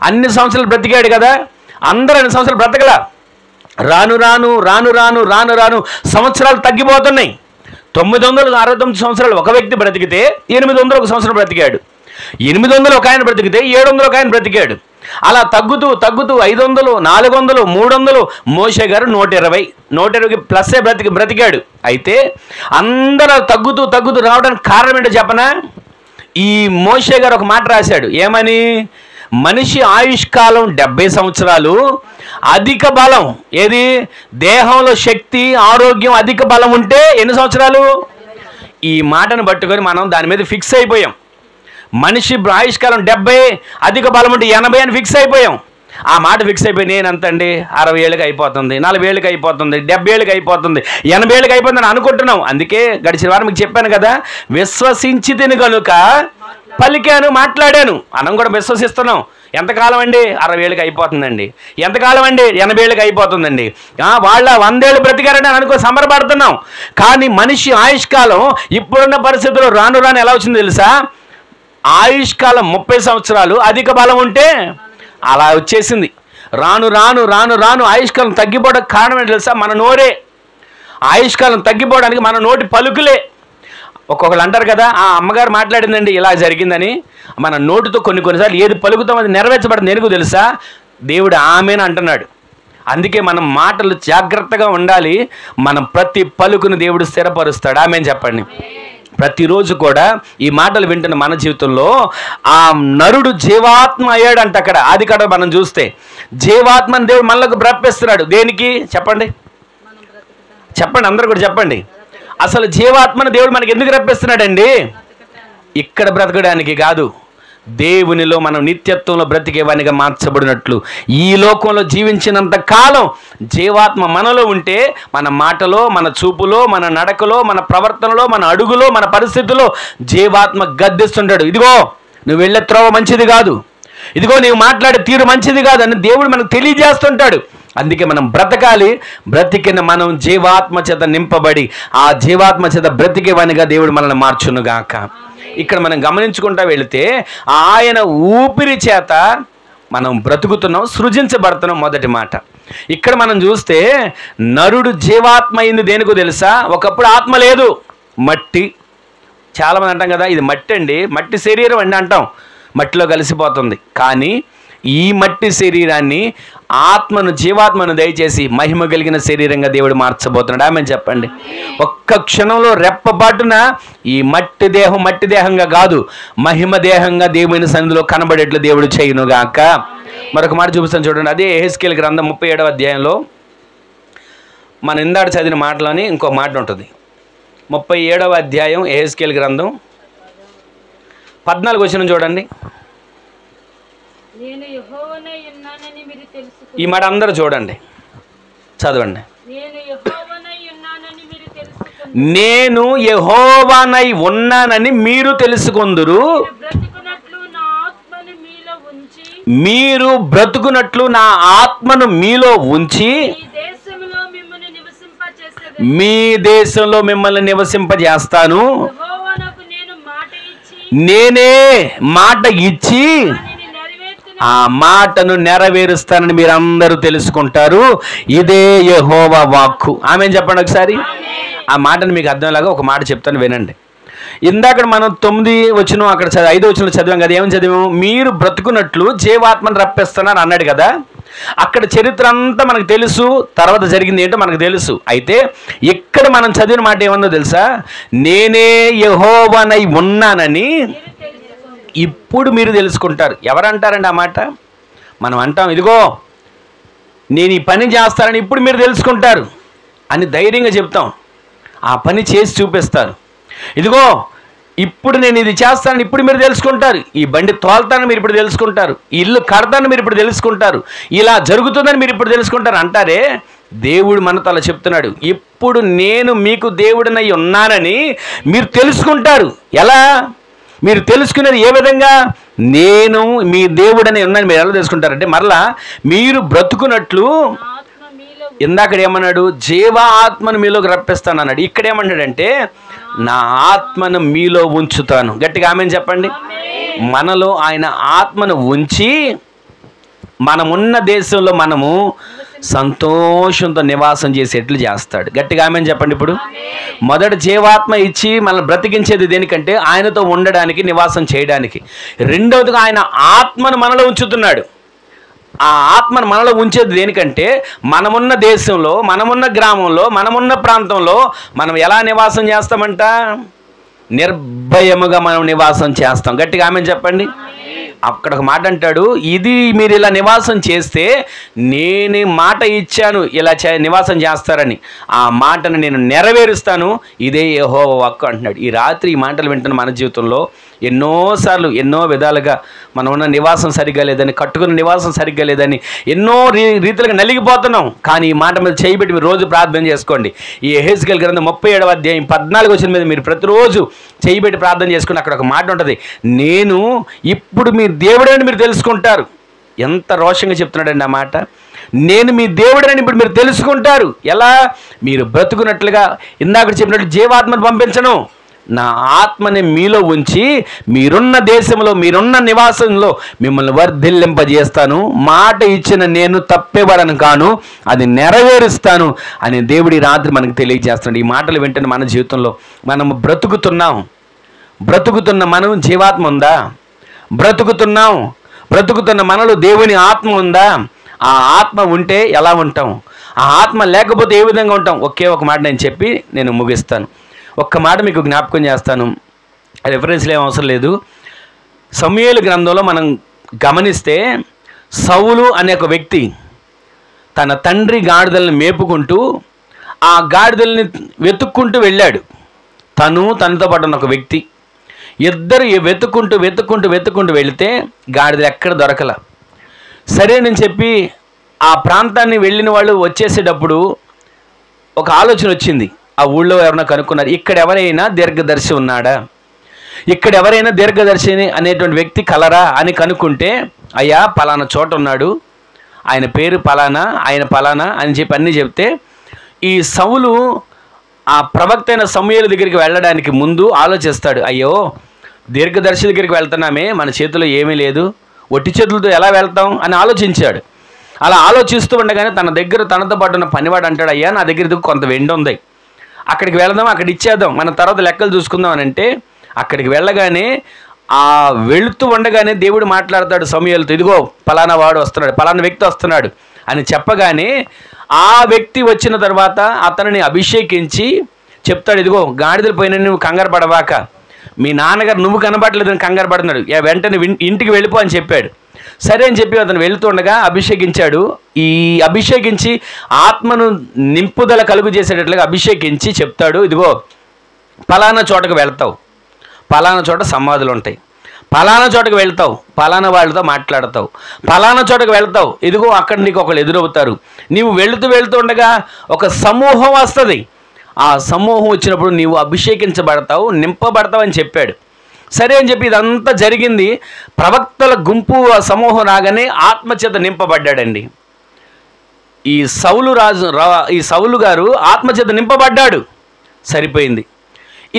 అన్ని సంవత్సరాలు బ్రతికాడు కదా, అందరూ అన్ని సంవత్సరాలు బ్రతకలా. రాను రాను రాను రాను రాను రాను సంవత్సరాలు తగ్గిపోతున్నాయి. 969 సంవత్సరాలు ఒక వ్యక్తి బ్రతికితే 800 ఒక సంవత్సరం బ్రతికాడు, 800 ఒక ఆయన బ్రతికితే 700 ఒక ఆయన బ్రతికాడు. అలా తగ్గుతూ తగ్గుతూ 500, 400, 300, మోషే గారు 120 ప్లస్సే బ్రతికాడు. అయితే అందరూ తగ్గుతూ తగ్గుతూ రావడానికి కారణం ఏంటో చెప్పనా? ఈ మోషే గారు ఒక మాట రాశాడు. ఏమని? మనిషి ఆయుష్కాలం 70 సంవత్సరాలు, అధిక బలం ఏది? దేహంలో శక్తి, ఆరోగ్యం, అధిక బలం ఉంటే ఎన్ని సంవత్సరాలు? ఈ మాటను పట్టుకొని మనం దాని మీద ఫిక్స్ అయిపోయాం. మనిషి ఆయుష్కాలం 70, అధిక బలం ఉంటే 80 అని ఫిక్స్ అయిపోయాం. ఆ మాట ఫిక్స్ అయిపోయి నేను అంతండి 60 ఏళ్ళకి అయిపోతుంది, 40 ఏళ్ళకి అయిపోతుంది, 70 ఏళ్ళకి అయిపోతుంది, 80 ఏళ్ళకి అయిపోతుంది అనుకుంటున్నాం. అందుకే గడిచిన వారం మీకు చెప్పాను కదా, విశ్వసించి తిని కనుక పలికాను, మాట్లాడాను. మనం కూడా విశ్వసిస్తున్నాం. ఎంతకాలం అండి? 60 ఏళ్ళకి అయిపోతుందండి. ఎంతకాలం అండి? 80 ఏళ్ళకి అయిపోతుందండి. వాళ్ళ 100 ఏళ్ళు బ్రతికారని అనుకో సంబరపడుతున్నాం. కానీ మనిషి ఆయుష్కాలం ఇప్పుడున్న పరిస్థితుల్లో రాను రాను ఎలా వచ్చిందో తెలుసా? ఆయుష్కాలం 30 సంవత్సరాలు, అధిక బలం ఉంటే అలా వచ్చేసింది. రాను రాను రాను రాను ఆయుష్కాలం తగ్గిపోవడానికి కారణం ఏంటి తెలుసా? మన నోరే. ఆయుష్కాలం తగ్గిపోవడానికి మన నోటి పలుకులే. ఒక్కొక్కరు అంటారు కదా, ఆ అమ్మగారు మాట్లాడిందండి ఇలా జరిగిందని. మన నోటితో కొన్నిసార్లు ఏది పలుకుతాం అది నెరవేర్చబడింది. ఎందుకు తెలుసా? దేవుడు ఆమేన్ అంటున్నాడు. అందుకే మనం మాటలు జాగ్రత్తగా ఉండాలి. మనం ప్రతి పలుకును దేవుడు స్థిరపరుస్తాడు. ఆమేన్ చెప్పండి. ప్రతిరోజు కూడా ఈ మాటలు వింటున్న మన జీవితంలో ఆ నరుడు జీవాత్మ అయ్యాడంట. అక్కడ ఆదికాండ మనం చూస్తే జీవాత్మని దేవుడు మనలోకి బ్రతికిస్తున్నాడు. దేనికి చెప్పండి, చెప్పండి, అందరూ కూడా చెప్పండి. అసలు జీవాత్మను దేవుడు మనకి ఎందుకు రప్పిస్తున్నాడండి? ఇక్కడ బ్రతకడానికి కాదు, దేవునిలో మనం నిత్యత్వంలో బ్రతికేవానిగా మార్చబడినట్లు. ఈ లోకంలో జీవించినంత కాలం జీవాత్మ మనలో ఉంటే మన మాటలో, మన చూపులో, మన నడకలో, మన ప్రవర్తనలో, మన అడుగులో, మన పరిస్థితుల్లో జీవాత్మ గద్దిస్తుంటాడు. ఇదిగో నువ్వు వెళ్ళే త్రోవ మంచిది కాదు, ఇదిగో నీవు మాట్లాడే తీరు మంచిది కాదు అని దేవుడు మనకు తెలియజేస్తుంటాడు. అందుకే మనం బ్రతకాలి. బ్రతికిన మనం జీవాత్మ చేత నింపబడి ఆ జీవాత్మ చేత బ్రతికేవానిగా దేవుడు మనల్ని మార్చునుగాక. ఇక్కడ మనం గమనించుకుంటా వెళితే ఆయన ఊపిరి చేత మనం బ్రతుకుతున్నాం, సృజించబడుతున్నాం. మొదటి మాట ఇక్కడ మనం చూస్తే నరుడు జీవాత్మ అయింది దేనికో తెలుసా? ఒకప్పుడు ఆత్మ లేదు, మట్టి. చాలామంది అంటాం కదా, ఇది మట్టి అండి, మట్టి శరీరం అండి అంటాం, మట్టిలో కలిసిపోతుంది. కానీ ఈ మట్టి శరీరాన్ని ఆత్మను, జీవాత్మను దయచేసి మహిమ కలిగిన శరీరంగా దేవుడు మార్చబోతున్నాడు. ఆమేన్ చెప్పండి. ఒక్క క్షణంలో రెప్పపాటున ఈ మట్టి దేహం మట్టి దేహంగా కాదు, మహిమ దేహంగా దేవుని సన్నిధిలో కనబడేట్లు దేవుడు చేయునుగాక. మరొక మాట చూపిస్తాను చూడండి. అదే యెహెజ్కేలు గ్రంథం 37వ అధ్యాయంలో మన ఇందాక చదివిన మాటలోని ఇంకో మాట ఉంటుంది. 37వ అధ్యాయం యెహెజ్కేలు గ్రంథం 14వ వచనం చూడండి. ఈ మాట అందరూ చూడండి, చదవండి. నేను యెహోవానై ఉన్నానని మీరు తెలుసుకొందురు, మీరు బ్రతుకునట్లు నా ఆత్మను మీలో ఉంచి మీ దేశంలో మిమ్మల్ని నివసింపజేస్తాను. నేనే మాట ఇచ్చి ఆ మాటను నెరవేరుస్తానని మీరు అందరూ తెలుసుకుంటారు. ఇదే యెహోవా వాక్కు. ఆమేన్ చెప్పండి ఒకసారి. ఆ మాటను మీకు అర్థంలాగా ఒక మాట చెప్తాను, వినండి. ఇందాక మనం 9 వచనం అక్కడ 5వ వచనంలో చదివాం కదా. ఏమని చదివాము? మీరు బ్రతుకున్నట్లు జీవాత్మను రప్పిస్తున్నాను అన్నాడు కదా. అక్కడ చరిత్ర అంతా మనకు తెలుసు, తర్వాత జరిగింది ఏంటో మనకు తెలుసు. అయితే ఇక్కడ మనం చదివిన మాట ఏమన్నా తెలుసా? నేనే యెహోవానై ఉన్నానని ఇప్పుడు మీరు తెలుసుకుంటారు. ఎవరంటారండి ఆ మాట? మనం అంటాం, ఇదిగో నేను ఈ పని చేస్తానని ఇప్పుడు మీరు తెలుసుకుంటారు అని ధైర్యంగా చెప్తాం. ఆ పని చేసి చూపిస్తారు. ఇదిగో ఇప్పుడు నేను ఇది చేస్తానని ఇప్పుడు మీరు తెలుసుకుంటారు. ఈ బండి తోలుతానని మీరు ఇప్పుడు తెలుసుకుంటారు. ఈ ఇల్లు కడతానని మీరు ఇప్పుడు తెలుసుకుంటారు. ఇలా జరుగుతుందని మీరు ఇప్పుడు తెలుసుకుంటారు అంటారే. దేవుడు మనతో అలా చెప్తున్నాడు. ఇప్పుడు నేను మీకు దేవుడినై ఉన్నానని మీరు తెలుసుకుంటారు. ఎలా? మీరు తెలుసుకునేది ఏ విధంగా? నేను మీ దేవుడని ఉన్నాను మీరు ఎలా తెలుసుకుంటారంటే, మరలా మీరు బ్రతుకున్నట్లు ఇందాక ఏమన్నాడు? జీవ ఆత్మను మీలోకి రప్పిస్తాను అన్నాడు. ఇక్కడ ఏమన్నాడంటే నా ఆత్మను మీలో ఉంచుతాను. గట్టిగా ఆమేన్ చెప్పండి. మనలో ఆయన ఆత్మను ఉంచి మనమున్న దేశంలో మనము సంతోషంతో నివాసం చేసేట్లు చేస్తాడు. గట్టిగా ఆమేన్ చెప్పండి. ఇప్పుడు మొదట జీవాత్మ ఇచ్చి మనల్ని బ్రతికించేది దేనికంటే ఆయనతో ఉండడానికి, నివాసం చేయడానికి. రెండవదిగా ఆయన ఆత్మను మనలో ఉంచుతున్నాడు. ఆ ఆత్మను మనలో ఉంచేది దేనికంటే మనమున్న దేశంలో, మనమున్న గ్రామంలో, మనమున్న ప్రాంతంలో మనం ఎలా నివాసం చేస్తామంట? నిర్భయముగా మనం నివాసం చేస్తాం. గట్టిగా ఆమేన్ చెప్పండి. అక్కడ ఒక మాట అంటాడు, ఇది మీరు ఇలా నివాసం చేస్తే నేను మాట ఇచ్చాను ఇలా నివాసం చేస్తారని, ఆ మాటను నేను నెరవేరుస్తాను. ఇదే యెహోవా వాక్కు అంటున్నాడు. ఈ రాత్రి ఈ మాటలు వింటున్న మన జీవితంలో ఎన్నోసార్లు ఎన్నో విధాలుగా మనం ఉన్న నివాసం సరిగ్గా లేదని, కట్టుకున్న నివాసం సరిగ్గా లేదని ఎన్నో రీతిలుగా నలిగిపోతున్నాం. కానీ ఈ మాట మీద చేయబెట్టి మీరు రోజు ప్రార్థన చేసుకోండి. ఈ యెహెజ్కేలు గ్రంథం 37వ అధ్యాయం 14వ వచనం మీద మీరు ప్రతిరోజు చేయబెట్టి ప్రార్థన చేసుకుని అక్కడ ఒక మాట ఉంటుంది, నేను ఇప్పుడు మీ దేవుడని మీరు తెలుసుకుంటారు. ఎంత రోషంగా చెప్తున్నాడండి ఆ మాట. నేను మీ దేవుడని ఇప్పుడు మీరు తెలుసుకుంటారు. ఎలా? మీరు బ్రతుకున్నట్లుగా ఇందాక చెప్పినట్లు జీవాత్మను పంపించను, నా ఆత్మని మీలో ఉంచి మీరున్న దేశంలో మీరున్న నివాసంలో మిమ్మల్ని వర్ధిల్లింపజేస్తాను, మాట ఇచ్చిన నేను తప్పేవాడను కాను, అది నెరవేరుస్తాను అని దేవుడి రాత్రి మనకు తెలియజేస్తున్నాడు. ఈ మాటలు వెంటనే మన జీవితంలో మనం బ్రతుకుతున్న మనం జీవాత్మ ఉందా? బ్రతుకుతున్న మనలో దేవుని ఆత్మ ఉందా? ఆ ఆత్మ ఉంటే ఎలా ఉంటాం? ఆ ఆత్మ లేకపోతే ఏ విధంగా ఉంటాం? ఒకే ఒక మాట నేను చెప్పి నేను ముగిస్తాను. ఒక్క మాట మీకు జ్ఞాపకం చేస్తాను, రెఫరెన్స్లు ఏం అవసరం లేదు. సమూయేలు గ్రంథంలో మనం గమనిస్తే సౌలు అనే ఒక వ్యక్తి తన తండ్రి గాడిదల్ని మేపుకుంటూ ఆ గాడిదల్ని వెతుక్కుంటూ వెళ్ళాడు. తనతో పాటు ఉన్న ఒక వ్యక్తి, ఇద్దరు వెతుక్కుంటూ వెళితే గాడిదలు ఎక్కడ దొరకల. సరేనని చెప్పి ఆ ప్రాంతాన్ని వెళ్ళిన వాళ్ళు వచ్చేసేటప్పుడు ఒక ఆలోచన వచ్చింది. ఆ ఊళ్ళో ఎవరైనా కనుక్కున్నారు, ఇక్కడ ఎవరైనా దీర్ఘదర్శి ఉన్నాడా, ఇక్కడ ఎవరైనా దీర్ఘదర్శి అనేటువంటి వ్యక్తి కలరా అని కనుక్కుంటే, అయ్యా పలానా చోట ఉన్నాడు, ఆయన పేరు పలానా, ఆయన పలానా అని చెప్పి అన్నీ చెప్తే, ఈ సౌలు ఆ ప్రవక్త అయిన సమూయేలు దగ్గరికి వెళ్ళడానికి ముందు ఆలోచిస్తాడు, అయ్యో దీర్ఘదర్శి దగ్గరికి వెళ్తున్నామే, మన చేతిలో ఏమీ లేదు, ఒట్టి చేతులతో ఎలా వెళ్తాం అని ఆలోచించాడు. అలా ఆలోచిస్తూ ఉండగానే తనతో పాటు ఉన్న పనివాడు అంటాడు, అయ్యా నా దగ్గర కొంత వెండి ఉంది, అక్కడికి వెళదాం, అక్కడ ఇచ్చేద్దాం, మన తర్వాత లెక్కలు చూసుకుందాం అని అంటే, అక్కడికి వెళ్ళగానే ఆ వెళుతూ ఉండగానే దేవుడు మాట్లాడతాడు సమూయేలుతో, ఇదిగో పలానా వాడు వస్తున్నాడు, పలానా వ్యక్తి వస్తున్నాడు అని చెప్పగానే ఆ వ్యక్తి వచ్చిన తర్వాత అతనిని అభిషేకించి చెప్తాడు, ఇదిగో గాడిదలు పోయిన నువ్వు కంగారు పడవాక, మీ నాన్నగారు నువ్వు కనబడలేదని కంగారు పడుతున్నాడు, వెంటనే ఇంటికి వెళ్ళిపో అని చెప్పాడు. సరే అని చెప్పి అతను వెళుతుండగా అభిషేకించాడు. ఈ అభిషేకించి ఆత్మను నింపుదల కలుగు చేసేటట్లుగా అభిషేకించి చెప్తాడు, ఇదిగో పలానా చోటకు వెళ్తావు, పలానా చోట సమాధులు ఉంటాయి, పలానా చోటకు వెళ్తావు, పలానా వాళ్ళతో మాట్లాడతావు, పలానా చోటకు వెళ్తావు, ఇదిగో అక్కడ నీకు ఒకళ్ళు ఎదురవుతారు, నీవు వెళుతూ ఉండగా ఒక సమూహం వస్తుంది, ఆ సమూహం వచ్చినప్పుడు నీవు అభిషేకించబడతావు, నింపబడతావు అని చెప్పాడు. సరే అని చెప్పి ఇదంతా జరిగింది. ప్రవక్తల గుంపు ఆ సమూహం రాగానే ఆత్మచేత నింపబడ్డాడండి. ఈ సౌలు గారు ఆత్మచేత నింపబడ్డాడు. సరిపోయింది.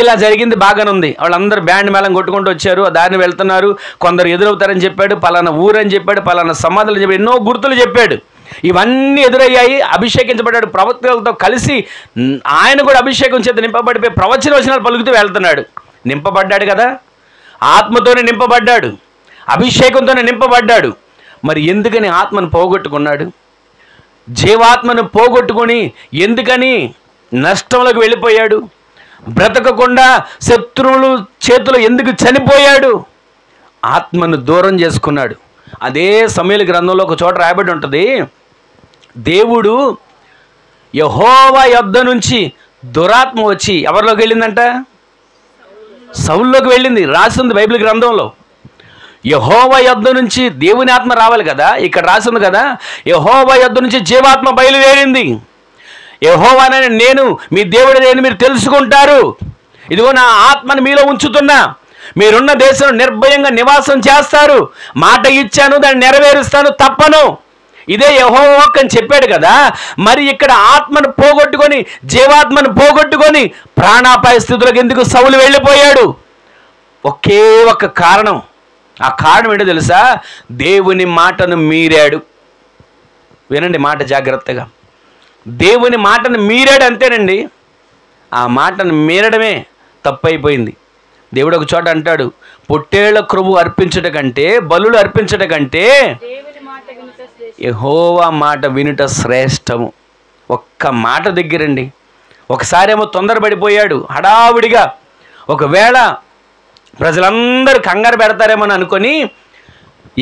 ఇలా జరిగింది, బాగానే ఉంది. వాళ్ళందరూ బ్యాండ్ మేళం కొట్టుకుంటూ వచ్చారు, దారిని వెళ్తున్నారు. కొందరు ఎదురవుతారని చెప్పాడు, పలానా ఊరని చెప్పాడు, పలానా సమాధులు చెప్పాడు, ఎన్నో గుర్తులు చెప్పాడు. ఇవన్నీ ఎదురయ్యాయి. అభిషేకించబడ్డాడు. ప్రవక్తలతో కలిసి ఆయన కూడా అభిషేకం చేత నింపబడిపోయి ప్రవచన వచనాలు పలుకుతూ వెళ్తున్నాడు. నింపబడ్డాడు కదా, ఆత్మతోనే నింపబడ్డాడు, అభిషేకంతోనే నింపబడ్డాడు. మరి ఎందుకని ఆత్మను పోగొట్టుకున్నాడు? జీవాత్మను పోగొట్టుకొని ఎందుకని నష్టంలోకి వెళ్ళిపోయాడు? బ్రతకకుండా శత్రువులు చేతిలో ఎందుకు చనిపోయాడు? ఆత్మను దూరం చేసుకున్నాడు. అదే సమూయేలు గ్రంథంలో ఒక చోట రాయబడి ఉంటుంది, దేవుడు యెహోవా యొద్ద నుంచి దురాత్మ వచ్చి ఎవరిలోకి వెళ్ళిందంట? సౌలులోకి వెళ్ళింది. రాసింది బైబిల్ గ్రంథంలో. యెహోవా యొద్ద నుంచి దేవుని ఆత్మ రావాలి కదా, ఇక్కడ రాసింది కదా, యెహోవా యొద్ద నుంచి జీవాత్మ బయలుదేరింది. యెహోవానైన నేను మీ దేవుడు నేను మీరు తెలుసుకుంటారు. ఇదిగో నా ఆత్మను మీలో ఉంచుతున్నా, మీరున్న దేశంలో నిర్భయంగా నివాసం చేస్తారు, మాట ఇచ్చాను దాన్ని నెరవేరుస్తాను, తప్పను. ఇదే యెహోవా వాక్కు అని చెప్పాడు కదా. మరి ఇక్కడ ఆత్మను పోగొట్టుకొని జీవాత్మను పోగొట్టుకొని ప్రాణాపాయ స్థితిలోకి ఎందుకు సౌలు వెళ్ళిపోయాడు? ఒకే ఒక కారణం. ఆ కారణం ఏంటో తెలుసా? దేవుని మాటను మీరాడు. వినండి మాట జాగ్రత్తగా. దేవుని మాటను మీరాడు, అంతేనండి. ఆ మాటను మీరడమే తప్పైపోయింది. దేవుడు ఒక చోట అంటాడు, పొట్టేళ్ల క్రొవ్వు అర్పించట కంటే, బలులు అర్పించట కంటే యెహోవా మాట వినుట శ్రేష్టము. ఒక్క మాట దగ్గరండి. ఒకసారేమో తొందరపడిపోయాడు హడావుడిగా. ఒకవేళ ప్రజలందరూ కంగారు పెడతారేమని అనుకొని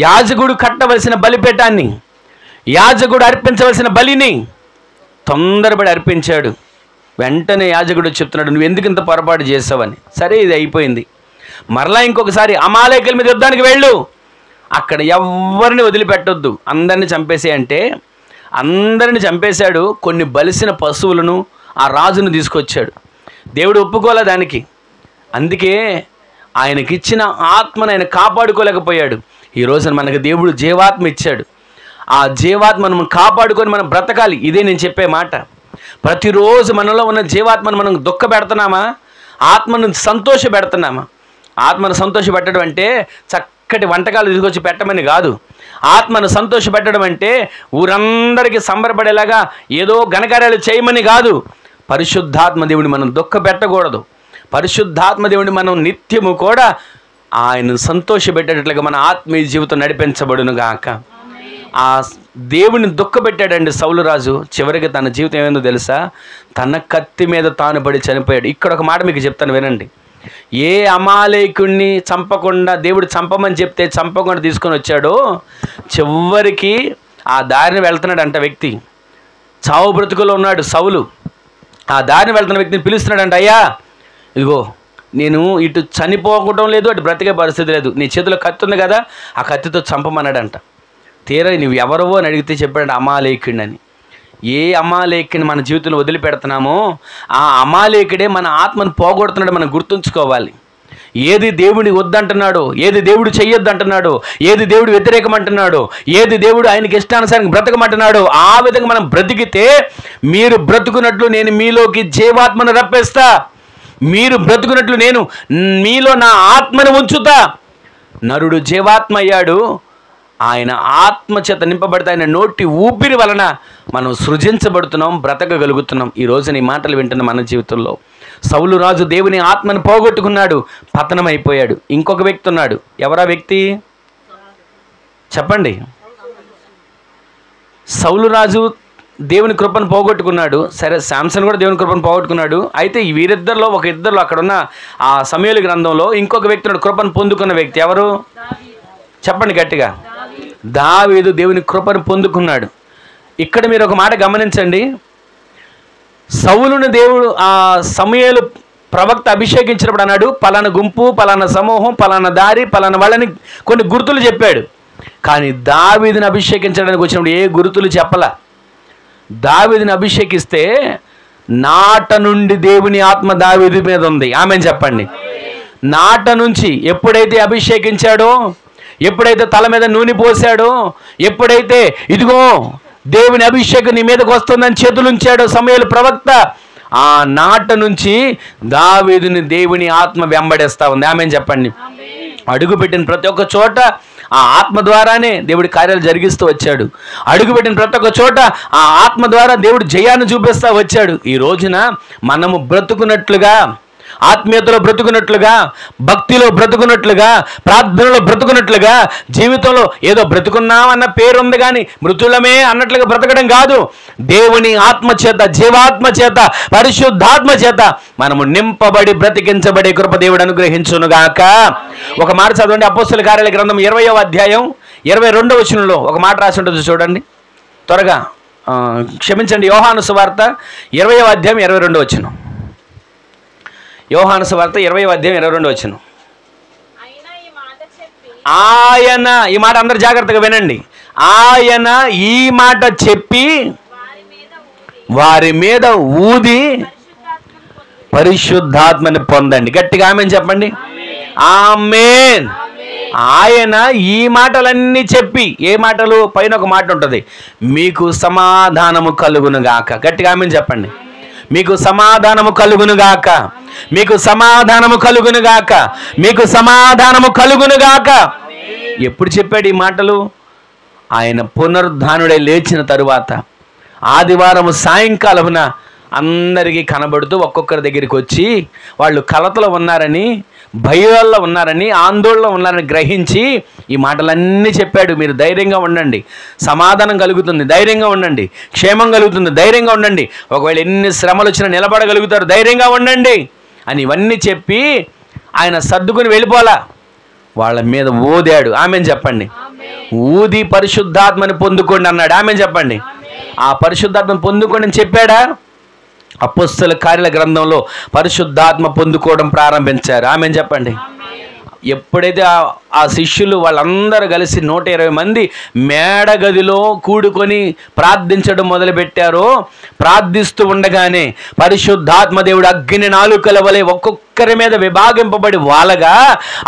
యాజకుడు కట్టవలసిన బలిపీఠాన్ని, యాజకుడు అర్పించవలసిన బలిని తొందరపడి అర్పించాడు. వెంటనే యాజకుడు చెప్తున్నాడు, నువ్వు ఎందుకు ఇంత పొరపాటు చేసావని. సరే ఇది అయిపోయింది. మరలా ఇంకొకసారి అమాలేకుల మీద యుద్ధానికి వెళ్ళు, అక్కడ ఎవరిని వదిలిపెట్టొద్దు, అందరిని చంపేసే అంటే అందరిని చంపేశాడు. కొన్ని బలిసిన పశువులను ఆ రాజును తీసుకొచ్చాడు. దేవుడు ఒప్పుకోలే దానికి. అందుకే ఆయనకిచ్చిన ఆత్మను ఆయన కాపాడుకోలేకపోయాడు. ఈ రోజున మనకు దేవుడు జీవాత్మ ఇచ్చాడు. ఆ జీవాత్మను మనం కాపాడుకొని మనం బ్రతకాలి. ఇదే నేను చెప్పే మాట. ప్రతిరోజు మనలో ఉన్న జీవాత్మను మనం దుఃఖపెడుతున్నామా? ఆత్మను సంతోషపెడుతున్నామా? ఆత్మను సంతోషపెట్టడం అంటే చక్కటి వంటకాలు తీసుకొచ్చి పెట్టమని కాదు. ఆత్మను సంతోషపెట్టడం అంటే ఊరందరికీ సంబరపడేలాగా ఏదో ఘనకార్యాలు చేయమని కాదు. పరిశుద్ధాత్మ దేవుని మనం దుఃఖపెట్టకూడదు. పరిశుద్ధాత్మ దేవుని మనం నిత్యము కూడా ఆయన సంతోషపెట్టేటట్లుగా మన ఆత్మీయ జీవితం నడిపించబడును గాక. ఆ దేవుని దుఃఖపెట్టాడండి సౌలు రాజు. చివరికి తన జీవితం ఏమైందో తెలుసా? తన కత్తి మీద తాను పడి చనిపోయాడు. ఇక్కడ ఒక మాట మీకు చెప్తాను వినండి. ఏ అమాలేకుణ్ణి చంపకుండా దేవుడు చంపమని చెప్తే చంపకుండా తీసుకొని వచ్చాడో, చివరికి ఆ దారిని వెళ్తున్నాడంట వ్యక్తి. చావు బ్రతుకులో ఉన్నాడు సౌలు. ఆ దారిని వెళ్తున్న వ్యక్తిని పిలుస్తున్నాడంట, అయ్యా ఇదిగో నేను ఇటు చనిపోకటం లేదు, అటు బ్రతికే పరిస్థితి లేదు, నీ చేతిలో కత్తి ఉంది కదా, ఆ కత్తితో చంపమన్నాడంట. తీరా నువ్వు ఎవరవో అని అడిగితే చెప్పాడు అమాలేకుడిని అని. ఏ అమాలేకుని మన జీవితంలో వదిలిపెడుతున్నామో ఆ అమాలేకుడే మన ఆత్మను పోగొడుతున్నాడు. మనం గుర్తుంచుకోవాలి. ఏది దేవుడి వద్దంటున్నాడో, ఏది దేవుడు చెయ్యొద్దంటున్నాడో, ఏది దేవుడు వ్యతిరేకమంటున్నాడో, ఏది దేవుడు ఆయనకి ఇష్టానుసారంగా బ్రతకమంటున్నాడో ఆ విధంగా మనం బ్రతికితే మీరు బ్రతుకున్నట్లు నేను మీలోకి జీవాత్మను రప్పిస్తా. మీరు బ్రతుకున్నట్లు నేను మీలో నా ఆత్మను ఉంచుతా. నరుడు జీవాత్మ అయ్యాడు. ఆయన ఆత్మచేత నింపబడితే ఆయన నోటి ఊపిరి వలన మనం సృజించబడుతున్నాం, బ్రతకగలుగుతున్నాం. ఈ రోజున ఈ మాటలు వింటున్న మన జీవితంలో సౌలు రాజు దేవుని ఆత్మను పోగొట్టుకున్నాడు, పతనమైపోయాడు. ఇంకొక వ్యక్తి ఉన్నాడు. ఎవరా వ్యక్తి చెప్పండి? సౌలు రాజు దేవుని కృపను పోగొట్టుకున్నాడు. సరే, శాంసన్ కూడా దేవుని కృపను పోగొట్టుకున్నాడు. అయితే ఈ వీరిద్దరిలో ఒక ఇద్దరు అక్కడున్న ఆ సమూయేలు గ్రంథంలో ఇంకొక వ్యక్తి ఉన్నాడు, కృపను పొందుకున్న వ్యక్తి. ఎవరు చెప్పండి గట్టిగా? దావీదు దేవుని కృపను పొందుకున్నాడు. ఇక్కడ మీరు ఒక మాట గమనించండి. సౌలుని దేవుడు ఆ సమూయేలు ప్రవక్త అభిషేకించినప్పుడు అన్నాడు, పలానా గుంపు, పలానా సమూహం, పలానా దారి, పలానా వాళ్ళని కొన్ని గుర్తులు చెప్పాడు. కానీ దావీదుని అభిషేకించడానికి వచ్చినప్పుడు ఏ గుర్తులు చెప్పలా. దావీదుని అభిషేకిస్తే నాట నుండి దేవుని ఆత్మ దావీదు మీద ఉంది. ఆమెను చెప్పండి. నాట నుంచి ఎప్పుడైతే అభిషేకించాడో, ఎప్పుడైతే తల మీద నూనె పోసాడో, ఎప్పుడైతే ఇదిగో దేవుని అభిషేకం నీ మీదకి వస్తుందని చేతులు ఉంచాడో సమూయేలు ప్రవక్త, ఆ నాట నుంచి దావీదుని దేవుని ఆత్మ వెంబడేస్తా ఉంది. ఆమెను చెప్పండి. అడుగుపెట్టిన ప్రతి ఒక్క చోట ఆ ఆత్మ ద్వారానే దేవుడి కార్యాలు జరిగిస్తూ వచ్చాడు. అడుగుపెట్టిన ప్రతి ఒక్క చోట ఆ ఆత్మ ద్వారా దేవుడు జయాన్ని చూపిస్తూ వచ్చాడు. ఈ రోజున మనము బ్రతుకున్నట్లుగా, ఆత్మీయతలో బ్రతుకున్నట్లుగా, భక్తిలో బ్రతుకున్నట్లుగా, ప్రార్థనలో బ్రతుకున్నట్లుగా, జీవితంలో ఏదో బ్రతుకున్నామన్న పేరు ఉంది కానీ మృతులమే అన్నట్లుగా బ్రతకడం కాదు. దేవుని ఆత్మ చేత, జీవాత్మ చేత, పరిశుద్ధాత్మ చేత మనము నింపబడి బ్రతికించబడే కృప దేవుడు అనుగ్రహించునుగాక. ఒక మాట చదవండి. అపోస్తలుల కార్యాల గ్రంథం 20వ అధ్యాయం 22వ వచనంలో ఒక మాట రాసి ఉంటుంది చూడండి త్వరగా. క్షమించండి, యోహాను సువార్త 20వ అధ్యాయం 22వ వచనం. యోహాను సువార్త 20వ అధ్యాయం 22వ వచనం. ఆయన, ఈ మాట అందరు జాగ్రత్తగా వినండి, ఆయన ఈ మాట చెప్పి వారి మీద ఊది పరిశుద్ధాత్మని పొందండి. గట్టిగా ఆమేన్ చెప్పండి. ఆమేన్. ఆయన ఈ మాటలన్నీ చెప్పి, ఏ మాటలు? పైన ఒక మాట ఉంటుంది, మీకు సమాధానము కలుగునుగాక. గట్టిగా ఆమేన్ చెప్పండి. మీకు సమాధానము కలుగునుగాక, మీకు సమాధానము కలుగునుగాక, మీకు సమాధానము కలుగునుగాక. ఎప్పుడు చెప్పాడు ఈ మాటలు? ఆయన పునరుద్ధానుడై లేచిన తరువాత ఆదివారం సాయంకాలమున అందరికీ కనబడుతూ ఒక్కొక్కరి దగ్గరికి వచ్చి వాళ్ళు కలతలో ఉన్నారని, భయాల్లో ఉన్నారని, ఆందోళనలో ఉన్నారని గ్రహించి ఈ మాటలన్నీ చెప్పాడు. మీరు ధైర్యంగా ఉండండి, సమాధానం కలుగుతుంది, ధైర్యంగా ఉండండి, క్షేమం కలుగుతుంది, ధైర్యంగా ఉండండి, ఒకవేళ ఎన్ని శ్రమలు వచ్చినా నిలబడగలుగుతారు, ధైర్యంగా ఉండండి అని ఇవన్నీ చెప్పి ఆయన సర్దుకుని వెళ్ళిపోలా, వాళ్ళ మీద ఊదాడు. ఆమెను చెప్పండి. ఊది పరిశుద్ధాత్మని పొందుకోండి అన్నాడు. ఆమెను చెప్పండి. ఆ పరిశుద్ధాత్మని పొందుకోండి అని చెప్పాడా? అపోస్తలుల కార్యాల గ్రంథంలో పరిశుద్ధాత్మ పొందుకోవడం ప్రారంభించారు. ఆమెను చెప్పండి. ఎప్పుడైతే ఆ శిష్యులు వాళ్ళందరూ కలిసి 120 మంది మేడగదిలో కూడుకొని ప్రార్థించడం మొదలుపెట్టారో, ప్రార్థిస్తూ ఉండగానే పరిశుద్ధాత్మ దేవుడు అగ్ని నాలుకల వలె ఒక్కొక్కరి మీద విభాగింపబడి వాళ్ళగా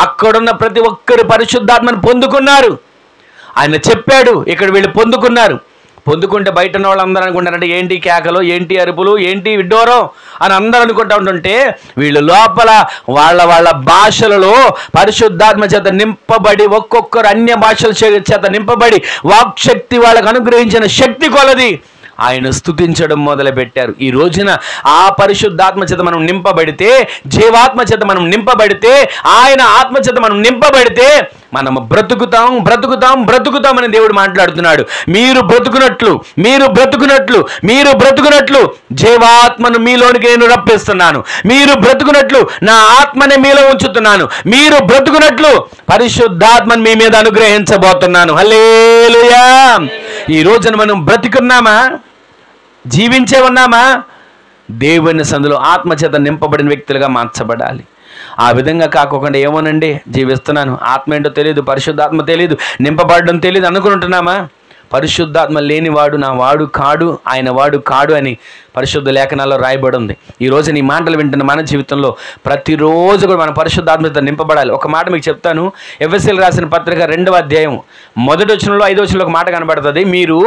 అక్కడున్న ప్రతి ఒక్కరు పరిశుద్ధాత్మను పొందుకున్నారు. ఆయన చెప్పాడు, ఇక్కడ వీళ్ళు పొందుకున్నారు. పొందుకుంటే బయట ఉన్న వాళ్ళు అందరూ అనుకుంటారంటే ఏంటి కేకలు, ఏంటి అరుపులు, ఏంటి విడ్డూరం అని అందరూ అనుకుంటూ ఉంటుంటే వీళ్ళు లోపల వాళ్ళ వాళ్ళ భాషలలో పరిశుద్ధాత్మ చేత నింపబడి ఒక్కొక్కరు అన్య భాషల చేత నింపబడి వాక్శక్తి వాళ్ళకు అనుగ్రహించిన శక్తి కొలది ఆయన స్తుతించడం మొదలుపెట్టారు. ఈ రోజున ఆ పరిశుద్ధాత్మ చేత మనం నింపబడితే, జీవాత్మ చేత మనం నింపబడితే, ఆయన ఆత్మ చేత మనం నింపబడితే మనము బ్రతుకుతాం బ్రతుకుతాం బ్రతుకుతామని దేవుడు మాట్లాడుతున్నాడు. మీరు బ్రతుకున్నట్లు మీరు బ్రతుకున్నట్లు మీరు బ్రతుకున్నట్లు జీవాత్మను మీలోనికి నేను రప్పిస్తున్నాను. మీరు బ్రతుకున్నట్లు నా ఆత్మని మీలో ఉంచుతున్నాను. మీరు బ్రతుకున్నట్లు పరిశుద్ధాత్మను మీ మీద అనుగ్రహించబోతున్నాను. హల్లెలూయా. ఈ రోజున మనం బ్రతికున్నామా, జీవించే ఉన్నామా? దేవుని సందులో ఆత్మచేత నింపబడిన వ్యక్తులుగా మార్చబడాలి. ఆ విధంగా కాకుండా ఏమోనండి జీవిస్తున్నాను, ఆత్మ ఏంటో తెలియదు, పరిశుద్ధాత్మ తెలియదు, నింపబడడం తెలియదు అనుకుంటున్నామా? పరిశుద్ధాత్మ లేనివాడు నా వాడు కాడు, ఆయన వాడు కాడు అని పరిశుద్ధ లేఖనాల్లో రాయబడి ఉంది. ఈరోజు నీ మాటలు వింటున్న మన జీవితంలో ప్రతిరోజు కూడా మన పరిశుద్ధాత్మతో నింపబడాలి. ఒక మాట మీకు చెప్తాను. ఎఫెసీయులకు రాసిన పత్రిక 2వ అధ్యాయం 1వ వచనంలో 5వ వచనంలో ఒక మాట కనబడుతుంది. మీరు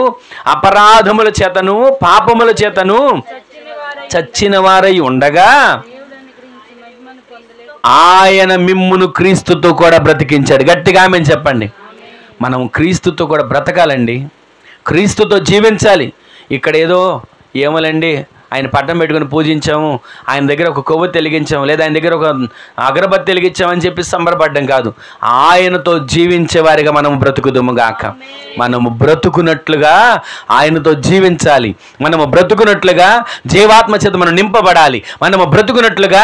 అపరాధముల చేతను పాపముల చేతను చచ్చిన వారై ఉండగా ఆయన మిమ్మును క్రీస్తుతో కూడా బ్రతికించాడు. గట్టిగా ఆమేన్ చెప్పండి. మనం క్రీస్తుతో కూడా బ్రతకాలండి, క్రీస్తుతో జీవించాలి. ఇక్కడ ఏదో ఏమోలండి ఆయన పట్టం పెట్టుకుని పూజించాము, ఆయన దగ్గర ఒక కొవ్వొత్తి వెలిగించాము, లేదా ఆయన దగ్గర ఒక అగరబత్తి వెలిగించామని చెప్పి సంబరపడ్డం కాదు. ఆయనతో జీవించే వారిగా మనము బ్రతుకుదుము గాక. మనము బ్రతుకున్నట్లుగా ఆయనతో జీవించాలి. మనము బ్రతుకున్నట్లుగా జీవాత్మ చేత మనం నింపబడాలి. మనము బ్రతుకున్నట్లుగా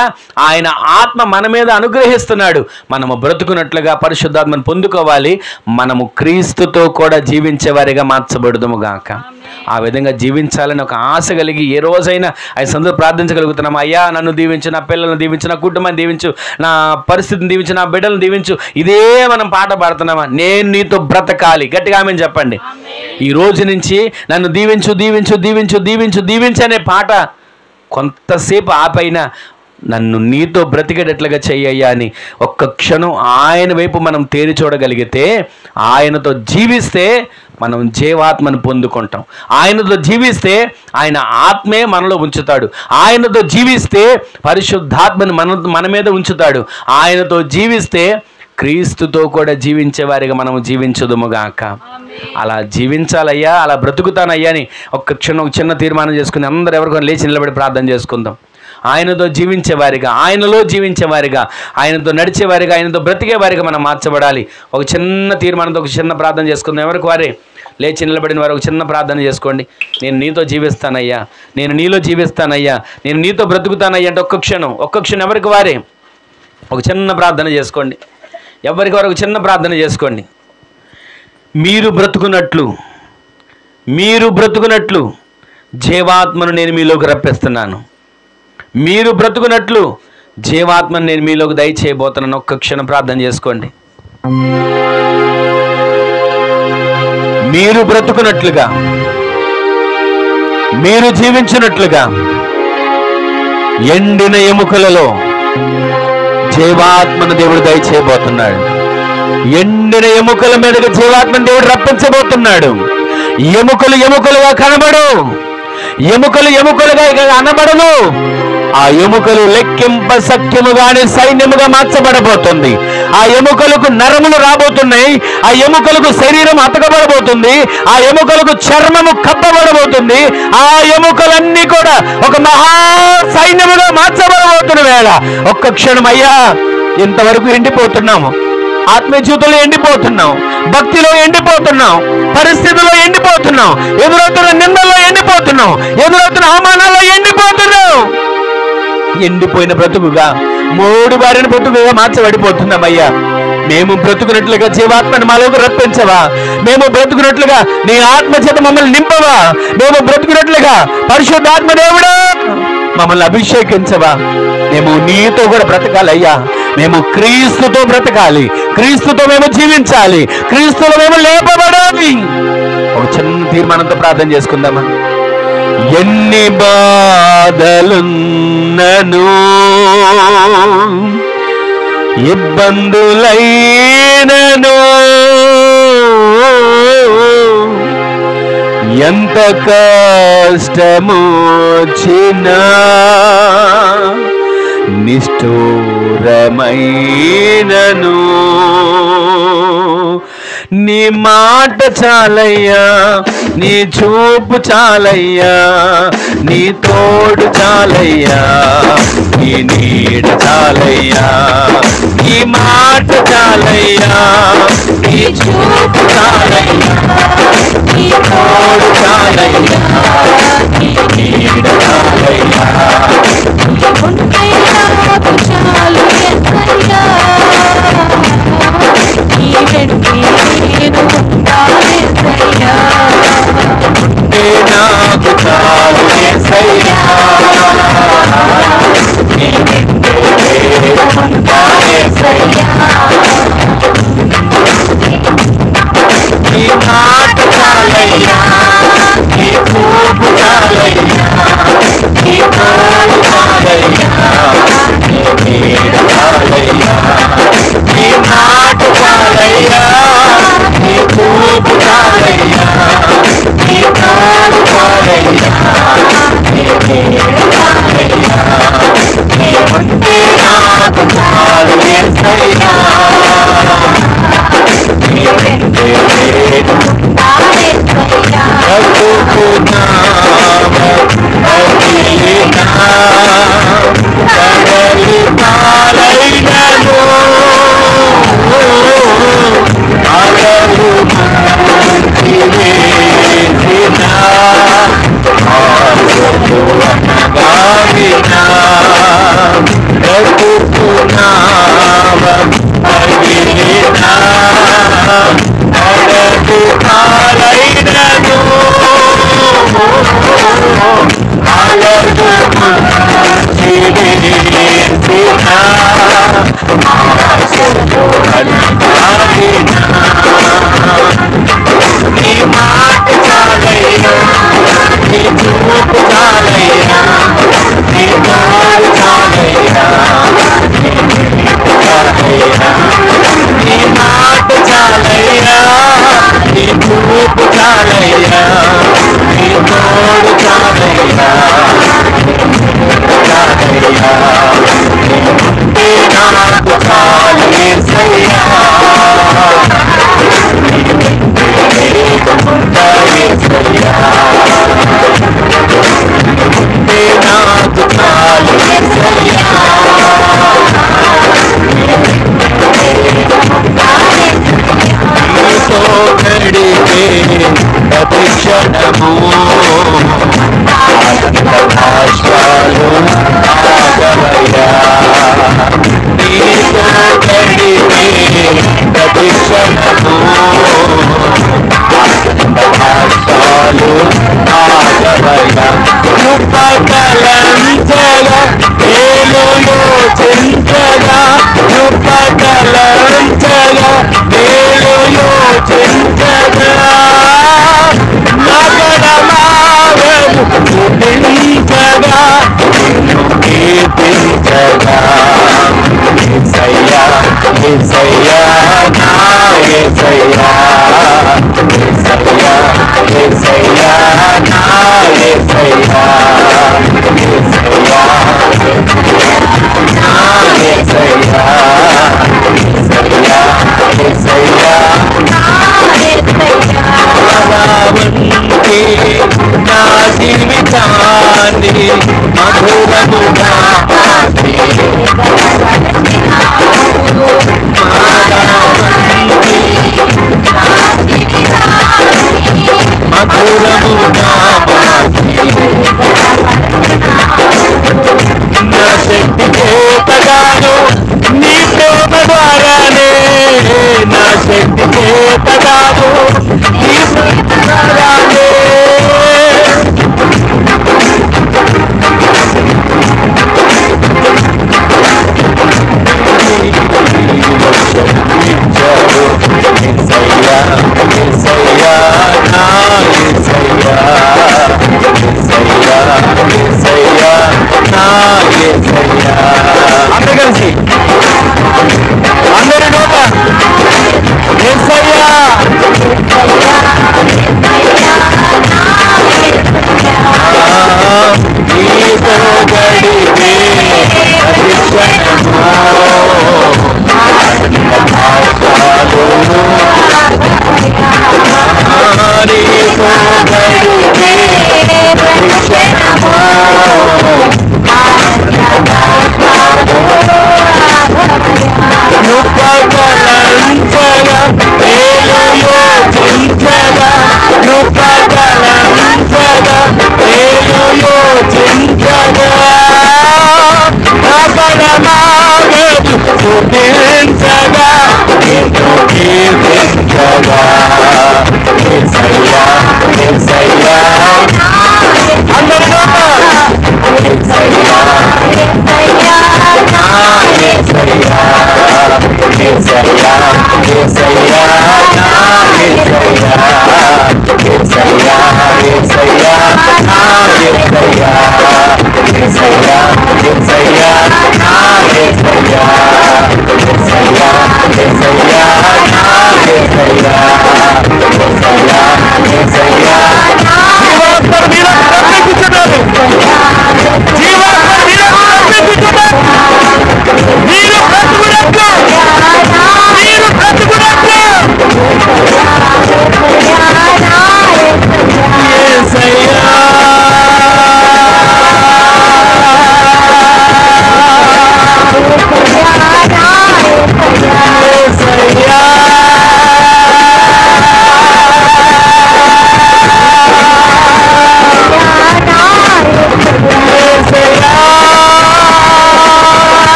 ఆయన ఆత్మ మన మీద అనుగ్రహిస్తున్నాడు. మనము బ్రతుకున్నట్లుగా పరిశుద్ధాత్మను పొందుకోవాలి. మనము క్రీస్తుతో కూడా జీవించే వారిగా మార్చబడుదుము గాక. ఆ విధంగా జీవించాలని ఒక ఆశ కలిగి ఏ రోజైనా ఆయన సందులో ప్రార్థించగలుగుతున్నాం. అయ్యా నన్ను దీవించు, నా పిల్లలను దీవించు, నా కుటుంబాన్ని దీవించు, నా పరిస్థితిని దీవించు, నా బిడ్డలను దీవించు. ఇదే మనం పాట పాడుతున్నామా? నేను నీతో బ్రతకాలి. గట్టిగా ఆమేన్ చెప్పండి. ఈ రోజు నుంచి నన్ను దీవించు దీవించు దీవించు దీవించు దీవించు అనే పాట కొంతసేపు ఆపైనా నన్ను నీతో బ్రతికేటట్లుగా చెయ్యయ్యా అని ఒక్క క్షణం ఆయన వైపు మనం తేరి చూడగలిగితే, ఆయనతో జీవిస్తే మనం జీవాత్మను పొందుకుంటాం. ఆయనతో జీవిస్తే ఆయన ఆత్మే మనలో ఉంచుతాడు. ఆయనతో జీవిస్తే పరిశుద్ధాత్మను మన మీద ఉంచుతాడు. ఆయనతో జీవిస్తే క్రీస్తుతో కూడా జీవించే వారిగా మనము జీవించుదుముగాక. అలా జీవించాలయ్యా, అలా బ్రతుకుతానయ్యా అని ఒక్క క్షణం ఒక చిన్న తీర్మానం చేసుకుని అందరూ ఎవరికొని లేచి నిలబడి ప్రార్థన చేసుకుందాం. ఆయనతో జీవించేవారిగా, ఆయనలో జీవించేవారిగా, ఆయనతో నడిచేవారిగా, ఆయనతో బ్రతికేవారిగా మనం మార్చబడాలి. ఒక చిన్న తీర్మానంతో ఒక చిన్న ప్రార్థన చేసుకుందాం. ఎవరికి వారే లేచి నిలబడిన వారు ఒక చిన్న ప్రార్థన చేసుకోండి. నేను నీతో జీవిస్తానయ్యా, నేను నీలో జీవిస్తానయ్యా, నేను నీతో బ్రతుకుతానయ్యా అంటే ఒక్క క్షణం ఎవరికి వారే ఒక చిన్న ప్రార్థన చేసుకోండి. ఎవరికి వారు ఒక చిన్న ప్రార్థన చేసుకోండి. మీరు బ్రతుకున్నట్లు జీవాత్మను నేను మీలోకి రప్పిస్తున్నాను. మీరు బ్రతుకున్నట్లు జీవాత్మను నేను మీలోకి దయచేయబోతున్నాను. ఒక్క క్షణం ప్రార్థన చేసుకోండి. మీరు బ్రతుకున్నట్లుగా, మీరు జీవించినట్లుగా ఎండిన ఎముకలలో జీవాత్మను దేవుడు దయచేయబోతున్నాడు. ఎండిన ఎముకల మీదకి జీవాత్మను దేవుడు రప్పించబోతున్నాడు. ఎముకలుగా కనబడు, ఎముకలుగా ఇక అనబడను. ఆ ఎముకలు లెక్కింప సఖ్యముగానే సైన్యముగా మార్చబడబోతుంది. ఆ ఎముకలకు నరములు రాబోతున్నాయి. ఆ ఎముకలకు శరీరం అతకబడబోతుంది. ఆ ఎముకలకు చర్మము కప్పబడబోతుంది. ఆ ఎముకలన్నీ కూడా ఒక మహా సైన్యముగా మార్చబడబోతున్న వేళ ఒక్క క్షణం అయ్యా, ఇంతవరకు ఎండిపోతున్నాము, ఆత్మీయ జీవితంలో ఎండిపోతున్నాం, భక్తిలో ఎండిపోతున్నాం, పరిస్థితుల్లో ఎండిపోతున్నాం, ఎదురవుతున్న నిందల్లో ఎండిపోతున్నాం, ఎదురవుతున్న అవమానాల్లో ఎండిపోతున్నాం. ఎండిపోయిన బ్రతుకుగా, మూడు బారిన బ్రతుకుగా మార్చబడిపోతున్నామయ్యా. మేము బ్రతుకున్నట్లుగా జీవాత్మను మాలోకి రప్పించవా? మేము బ్రతుకున్నట్లుగా నీ ఆత్మ చేత మమ్మల్ని నింపవా? మేము బ్రతుకున్నట్లుగా పరిశుద్ధాత్మ దేవుడా మమ్మల్ని అభిషేకించవా? మేము నీతో కూడా బ్రతకాలయ్యా. మేము క్రీస్తుతో బ్రతకాలి, క్రీస్తుతో మేము జీవించాలి, క్రీస్తులో మేము లేపబడాలి. ఒక చిన్న తీర్మానంతో ప్రార్థన చేసుకుందామా? ఎన్ని బాధలున్నను, ఇబ్బందులైనను, ఎంత కష్టమొచ్చినా నిష్ఠూరమైనను నీ మాట చాలయ్యా, నీ చూపు చాలయ్యా, నీ తోడు చాలయ్యా, నీ నీడ చాలయ్యా, నీ మాట చాలయ్యా, నీ చూపు చాలయ్యా, నీ తోడు చాలయ్యా, నీ నీడ చాలయ్యా. చాలు ఎక్కయ్యా, నీ వెంటే నేను ఉంటానయ్యా, నాకు చాలు ఎక్కయ్యా, నీ వెంటే నేను ఉంటానయ్యా, నీ మాట చాలయ్యా, నీ చూపు చాలయ్యా, నీ తోడు చాలయ్యా, నీ నీడ చాలయ్యా, నీ మాట చాలయ్యా, నీ చూపు చాలయ్యా, నీ తోడు చాలయ్యా, నీ నీడ చాలయ్యా, నీ ఉంటే నాకు చాలు యేసయ్యా, నీ వెంటే నేను ఉంటానయ్యా, కడలి పాలైనను అలలు మంచివేసిన ఆశలు అనగావిన బ్రతుకునావ అగిన కడలి పాలైనను అలలు మంచివేసిన ఆశలు అనగావిన నీ మాట చాలయ్యా, నీ చూపు చాలయ్యా, నీ తోడు చాలయ్యా, నీ నీడ చాలయ్యా, నీ మాట చాలయ్యా, నీ చూపు చాలయ్యా, నీ తోడు చాలయ్యా, చాలయ్యా, నీ నాకు చాలు యేసయ్యా, నాకు చాలు యేసయ్యా, నీతో గడిపే ప్రతి క్షణము ఆనందభాష్పాలు ఆగవయ్యా, నీతో గడిపే ప్రతి క్షణము ఆనందభాష్పాలు ఆగవయ్యా, కృపకలంచగా నేను యోచించగా, కృపకలంచగా నేను యోచించగా, నగరమావను స్తుతించగా, నిన్ను కీర్తించగా, యేసయ్యా యేసయ్యా నా యేసయ్యా, యేసయ్యా యేసయ్యా నా యేసయ్యా, యేసయ్యా నా యేసయ్యా, యేసయ్యా యేసయ్యా నా యేసయ్యా, నా జీవితాన్ని మధురముగా మధురముగా నా శక్తి చేతగాను నీ ప్రేమ ద్వారానే, నా శక్తి చేతగాను నీ ప్రేమ ద్వారానే,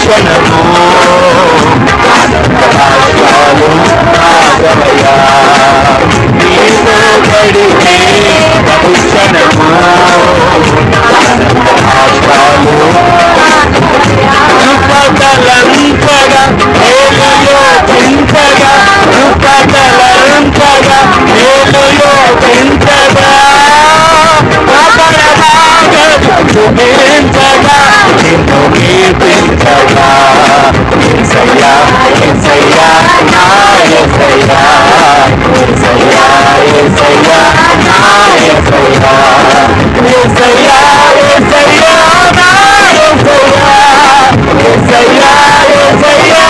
క్షణము ఆనందభాష్పాలు ఆగవయ్యా, నీతో గడిపే ప్రతి క్షణము ఆనందభాష్పాలు కృపగలంతగా మేలులో చింతగా, కృపగలంతగా మేలులో చింతగా, చూపించగా నిన్ను కీర్తించగా, యేసయ్యా యేసయ్యా నా యేసయ్యా, యేసయ్యా యేసయ్యా నా యేసయ్యా, యేసయ్యా యేసయ్యా నా యేసయ్యా, యేసయ్యా యేసయ్యా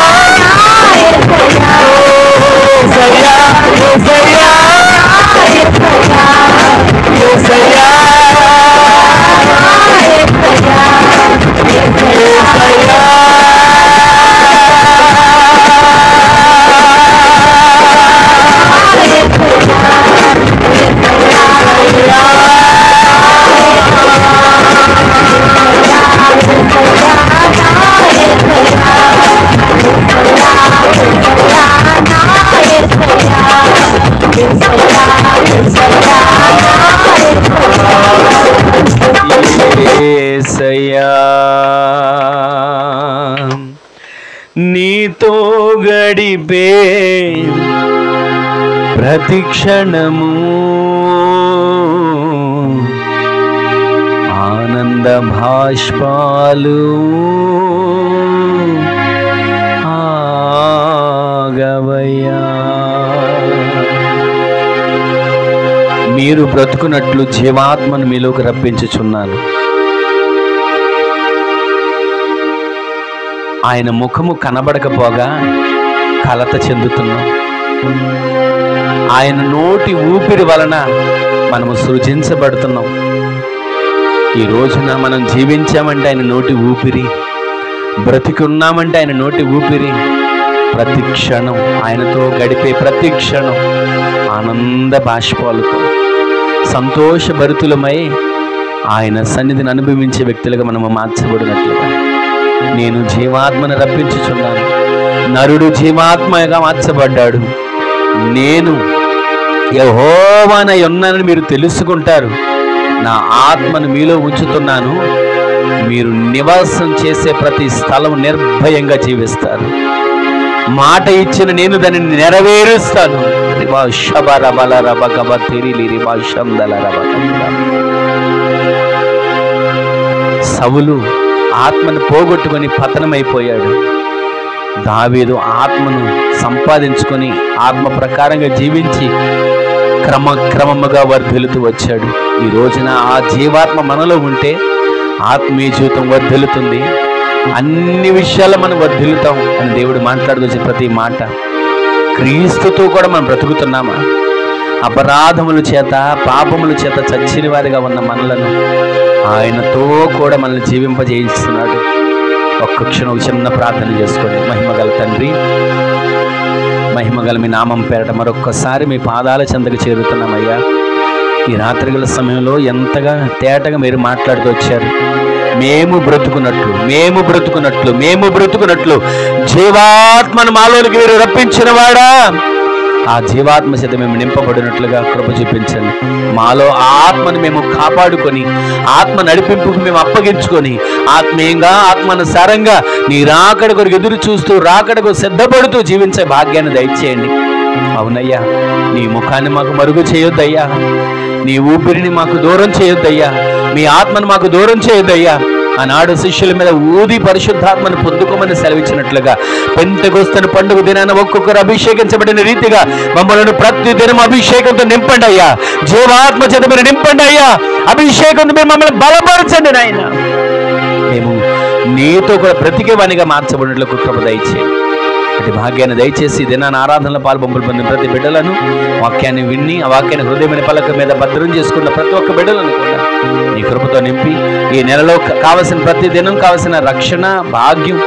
నా యేసయ్యా, యేసయ్యా యేసయ్యా యేసయ్యా యేసయ్యా నీతో గడిపే ప్రతి క్షణము ఆనంద భాష్పాలు ఆగవయ్యా, మీరు బ్రతుకున్నట్లు జీవాత్మను మీలోకి రప్పించుచున్నాను. ఆయన ముఖము కనబడకపోగా కలత చెందుతున్నాం. ఆయన నోటి ఊపిరి వలన మనము సృజించబడుతున్నాం. ఈ రోజున మనం జీవించామంటే ఆయన నోటి ఊపిరి, బ్రతికి ఉన్నామంటే ఆయన నోటి ఊపిరి. ప్రతి క్షణం ఆయనతో గడిపే ప్రతి క్షణం ఆనంద బాష్పాలతో సంతోషభరితులమై ఆయన సన్నిధిని అనుభవించే వ్యక్తులుగా మనము మార్చబడినట్లుగా నేను జీవాత్మను రప్పించుచున్నాను. నరుడు జీవాత్మగా మార్చబడ్డాడు. నేను యెహోవానై ఉన్నానని మీరు తెలుసుకుంటారు. నా ఆత్మను మీలో ఉంచుతున్నాను. మీరు నివాసం చేసే ప్రతి స్థలం నిర్భయంగా జీవిస్తారు. మాట ఇచ్చిన నేను దానిని నెరవేరుస్తాను. సౌలు ఆత్మను పోగొట్టుకొని పతనమైపోయాడు. దావీదు ఆత్మను సంపాదించుకొని ఆత్మ ప్రకారంగా జీవించి క్రమక్రమముగా వర్ధిల్లుతూ వచ్చాడు. ఈ రోజున ఆ జీవాత్మ మనలో ఉంటే ఆత్మీయ జీవితం వర్ధిల్లుతుంది. అన్ని విషయాల్లో మనం వర్ధిల్లుతాం అని దేవుడు మాట్లాడుకొచ్చే ప్రతి మాట క్రీస్తుతో కూడా మనం బ్రతుకుతున్నామా? అపరాధముల చేత పాపముల చేత చచ్చిన వారిగా ఉన్న మనలను ఆయనతో కూడా మనల్ని జీవింపజేయిస్తున్నాడు. ఒక్క క్షణం చిన్న ప్రార్థన చేసుకోండి. మహిమగల తండ్రి, మహిమగల మీ నామం పేరట మరొక్కసారి మీ పాదాల చెంతకు చేరుతున్నామయ్యా. ఈ రాత్రిగల సమయంలో ఎంతగా తేటగా మీరు మాట్లాడుతూ వచ్చారు. మేము బ్రతుకున్నట్లు జీవాత్మను మాలోనికి మీరు రప్పించిన వాడా, ఆ జీవాత్మ చేత మేము నింపబడినట్లుగా కృప చూపించండి. మాలో ఆత్మను మేము కాపాడుకొని ఆత్మ నడిపింపుకు మేము అప్పగించుకొని ఆత్మీయంగా ఆత్మానుసారంగా నీ రాకడ కొరకు ఎదురు చూస్తూ రాకడకు సిద్ధపడుతూ జీవించే భాగ్యాన్ని దయచేయండి. అవునయ్యా, నీ ముఖాన్ని మాకు మరుగు చేయొద్దయ్యా, నీ ఊపిరిని మాకు దూరం చేయొద్దయ్యా, మీ ఆత్మను మాకు దూరం చేయొద్దయ్యా. ఆనాడు శిష్యుల మీద ఊది పరిశుద్ధాత్మను పొందుకోమని సెలవిచ్చినట్లుగా పెంతెకొస్తు పండుగ దినాన ఒక్కొక్కరు అభిషేకించబడిన రీతిగా మమ్మల్ని ప్రతి దినం అభిషేకంతో నింపండి అయ్యా. జీవాత్మ చేత మీరు నింపండి అయ్యా. అభిషేకంతో మీరు మమ్మల్ని బలపరచండి నాయన. మేము నీతో కూడా బ్రతికేవానిగా మార్చబడినట్లుగా కృప దయచేయండి. అటు భాగ్యాన్ని దయచేసి దినాన్ని ఆరాధనలో పాల్పొంపులు పొందిన ప్రతి బిడ్డలను వాక్యాన్ని విని ఆ వాక్యాన్ని హృదయమైన పలక మీద భద్రం చేసుకున్న ప్రతి ఒక్క బిడ్డలను కూడా నీ కృపతో నింపి ఈ నెలలో కావలసిన ప్రతి దినం కావలసిన రక్షణ భాగ్యం,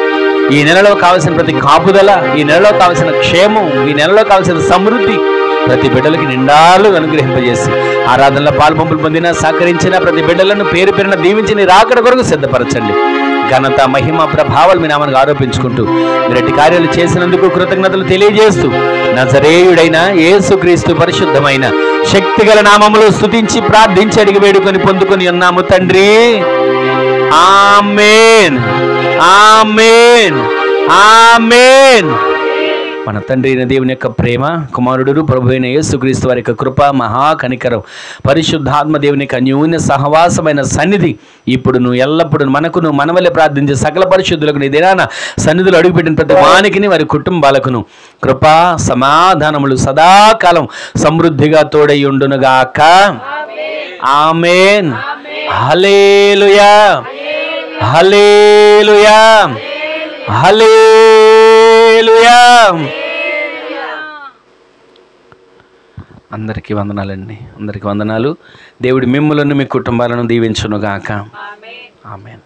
ఈ నెలలో కావలసిన ప్రతి కాపుదల, ఈ నెలలో కావలసిన క్షేమం, ఈ నెలలో కావలసిన సమృద్ధి ప్రతి బిడ్డలకి నిండాలు అనుగ్రహింపజేసి ఆరాధనలో పాల్పొంపులు పొందిన సహకరించిన ప్రతి బిడ్డలను పేరు పేరున దీవించి నీ రాకడ కొరకు సిద్ధపరచండి. ఘనత, మహిమ, ప్రభావాలు మీ నామానికి ఆరోపించుకుంటూ మీరటి కార్యాలు చేసినందుకు కృతజ్ఞతలు తెలియజేస్తూ నజరేయుడైన యేసుక్రీస్తు పరిశుద్ధమైన శక్తిగల నామములో స్తుతించి ప్రార్థించి అడిగి వేడుకొని పొందుకొని ఉన్నాము తండ్రి. ఆమేన్, ఆమేన్, ఆమేన్. మన తండ్రి అయిన దేవుని యొక్క ప్రేమ, కుమారుడు ప్రభు అయిన యేసుక్రీస్తు వారి యొక్క కృప, మహా కనికరం, పరిశుద్ధాత్మ దేవుని యొక్క అన్యోన్య సహవాసమైన సన్నిధి ఇప్పుడు ఎల్లప్పుడూ మనకును మనవలే ప్రార్థించే సకల పరిశుద్ధులకు నీ దినాన సన్నిధులు అడుగుపెట్టిన ప్రతి వానికిని వారి కుటుంబాలకును కృపా సమాధానములు సదాకాలం సమృద్ధిగా తోడై ఉండునుగాక. ఆమేన్. హల్లెలూయా, హల్లెలూయా, హల్లెలూయా. అందరికీ వందనాలండి, అందరికీ వందనాలు. దేవుడి మిమ్ములను మీ కుటుంబాలను దీవించునుగాక. ఆమేన్.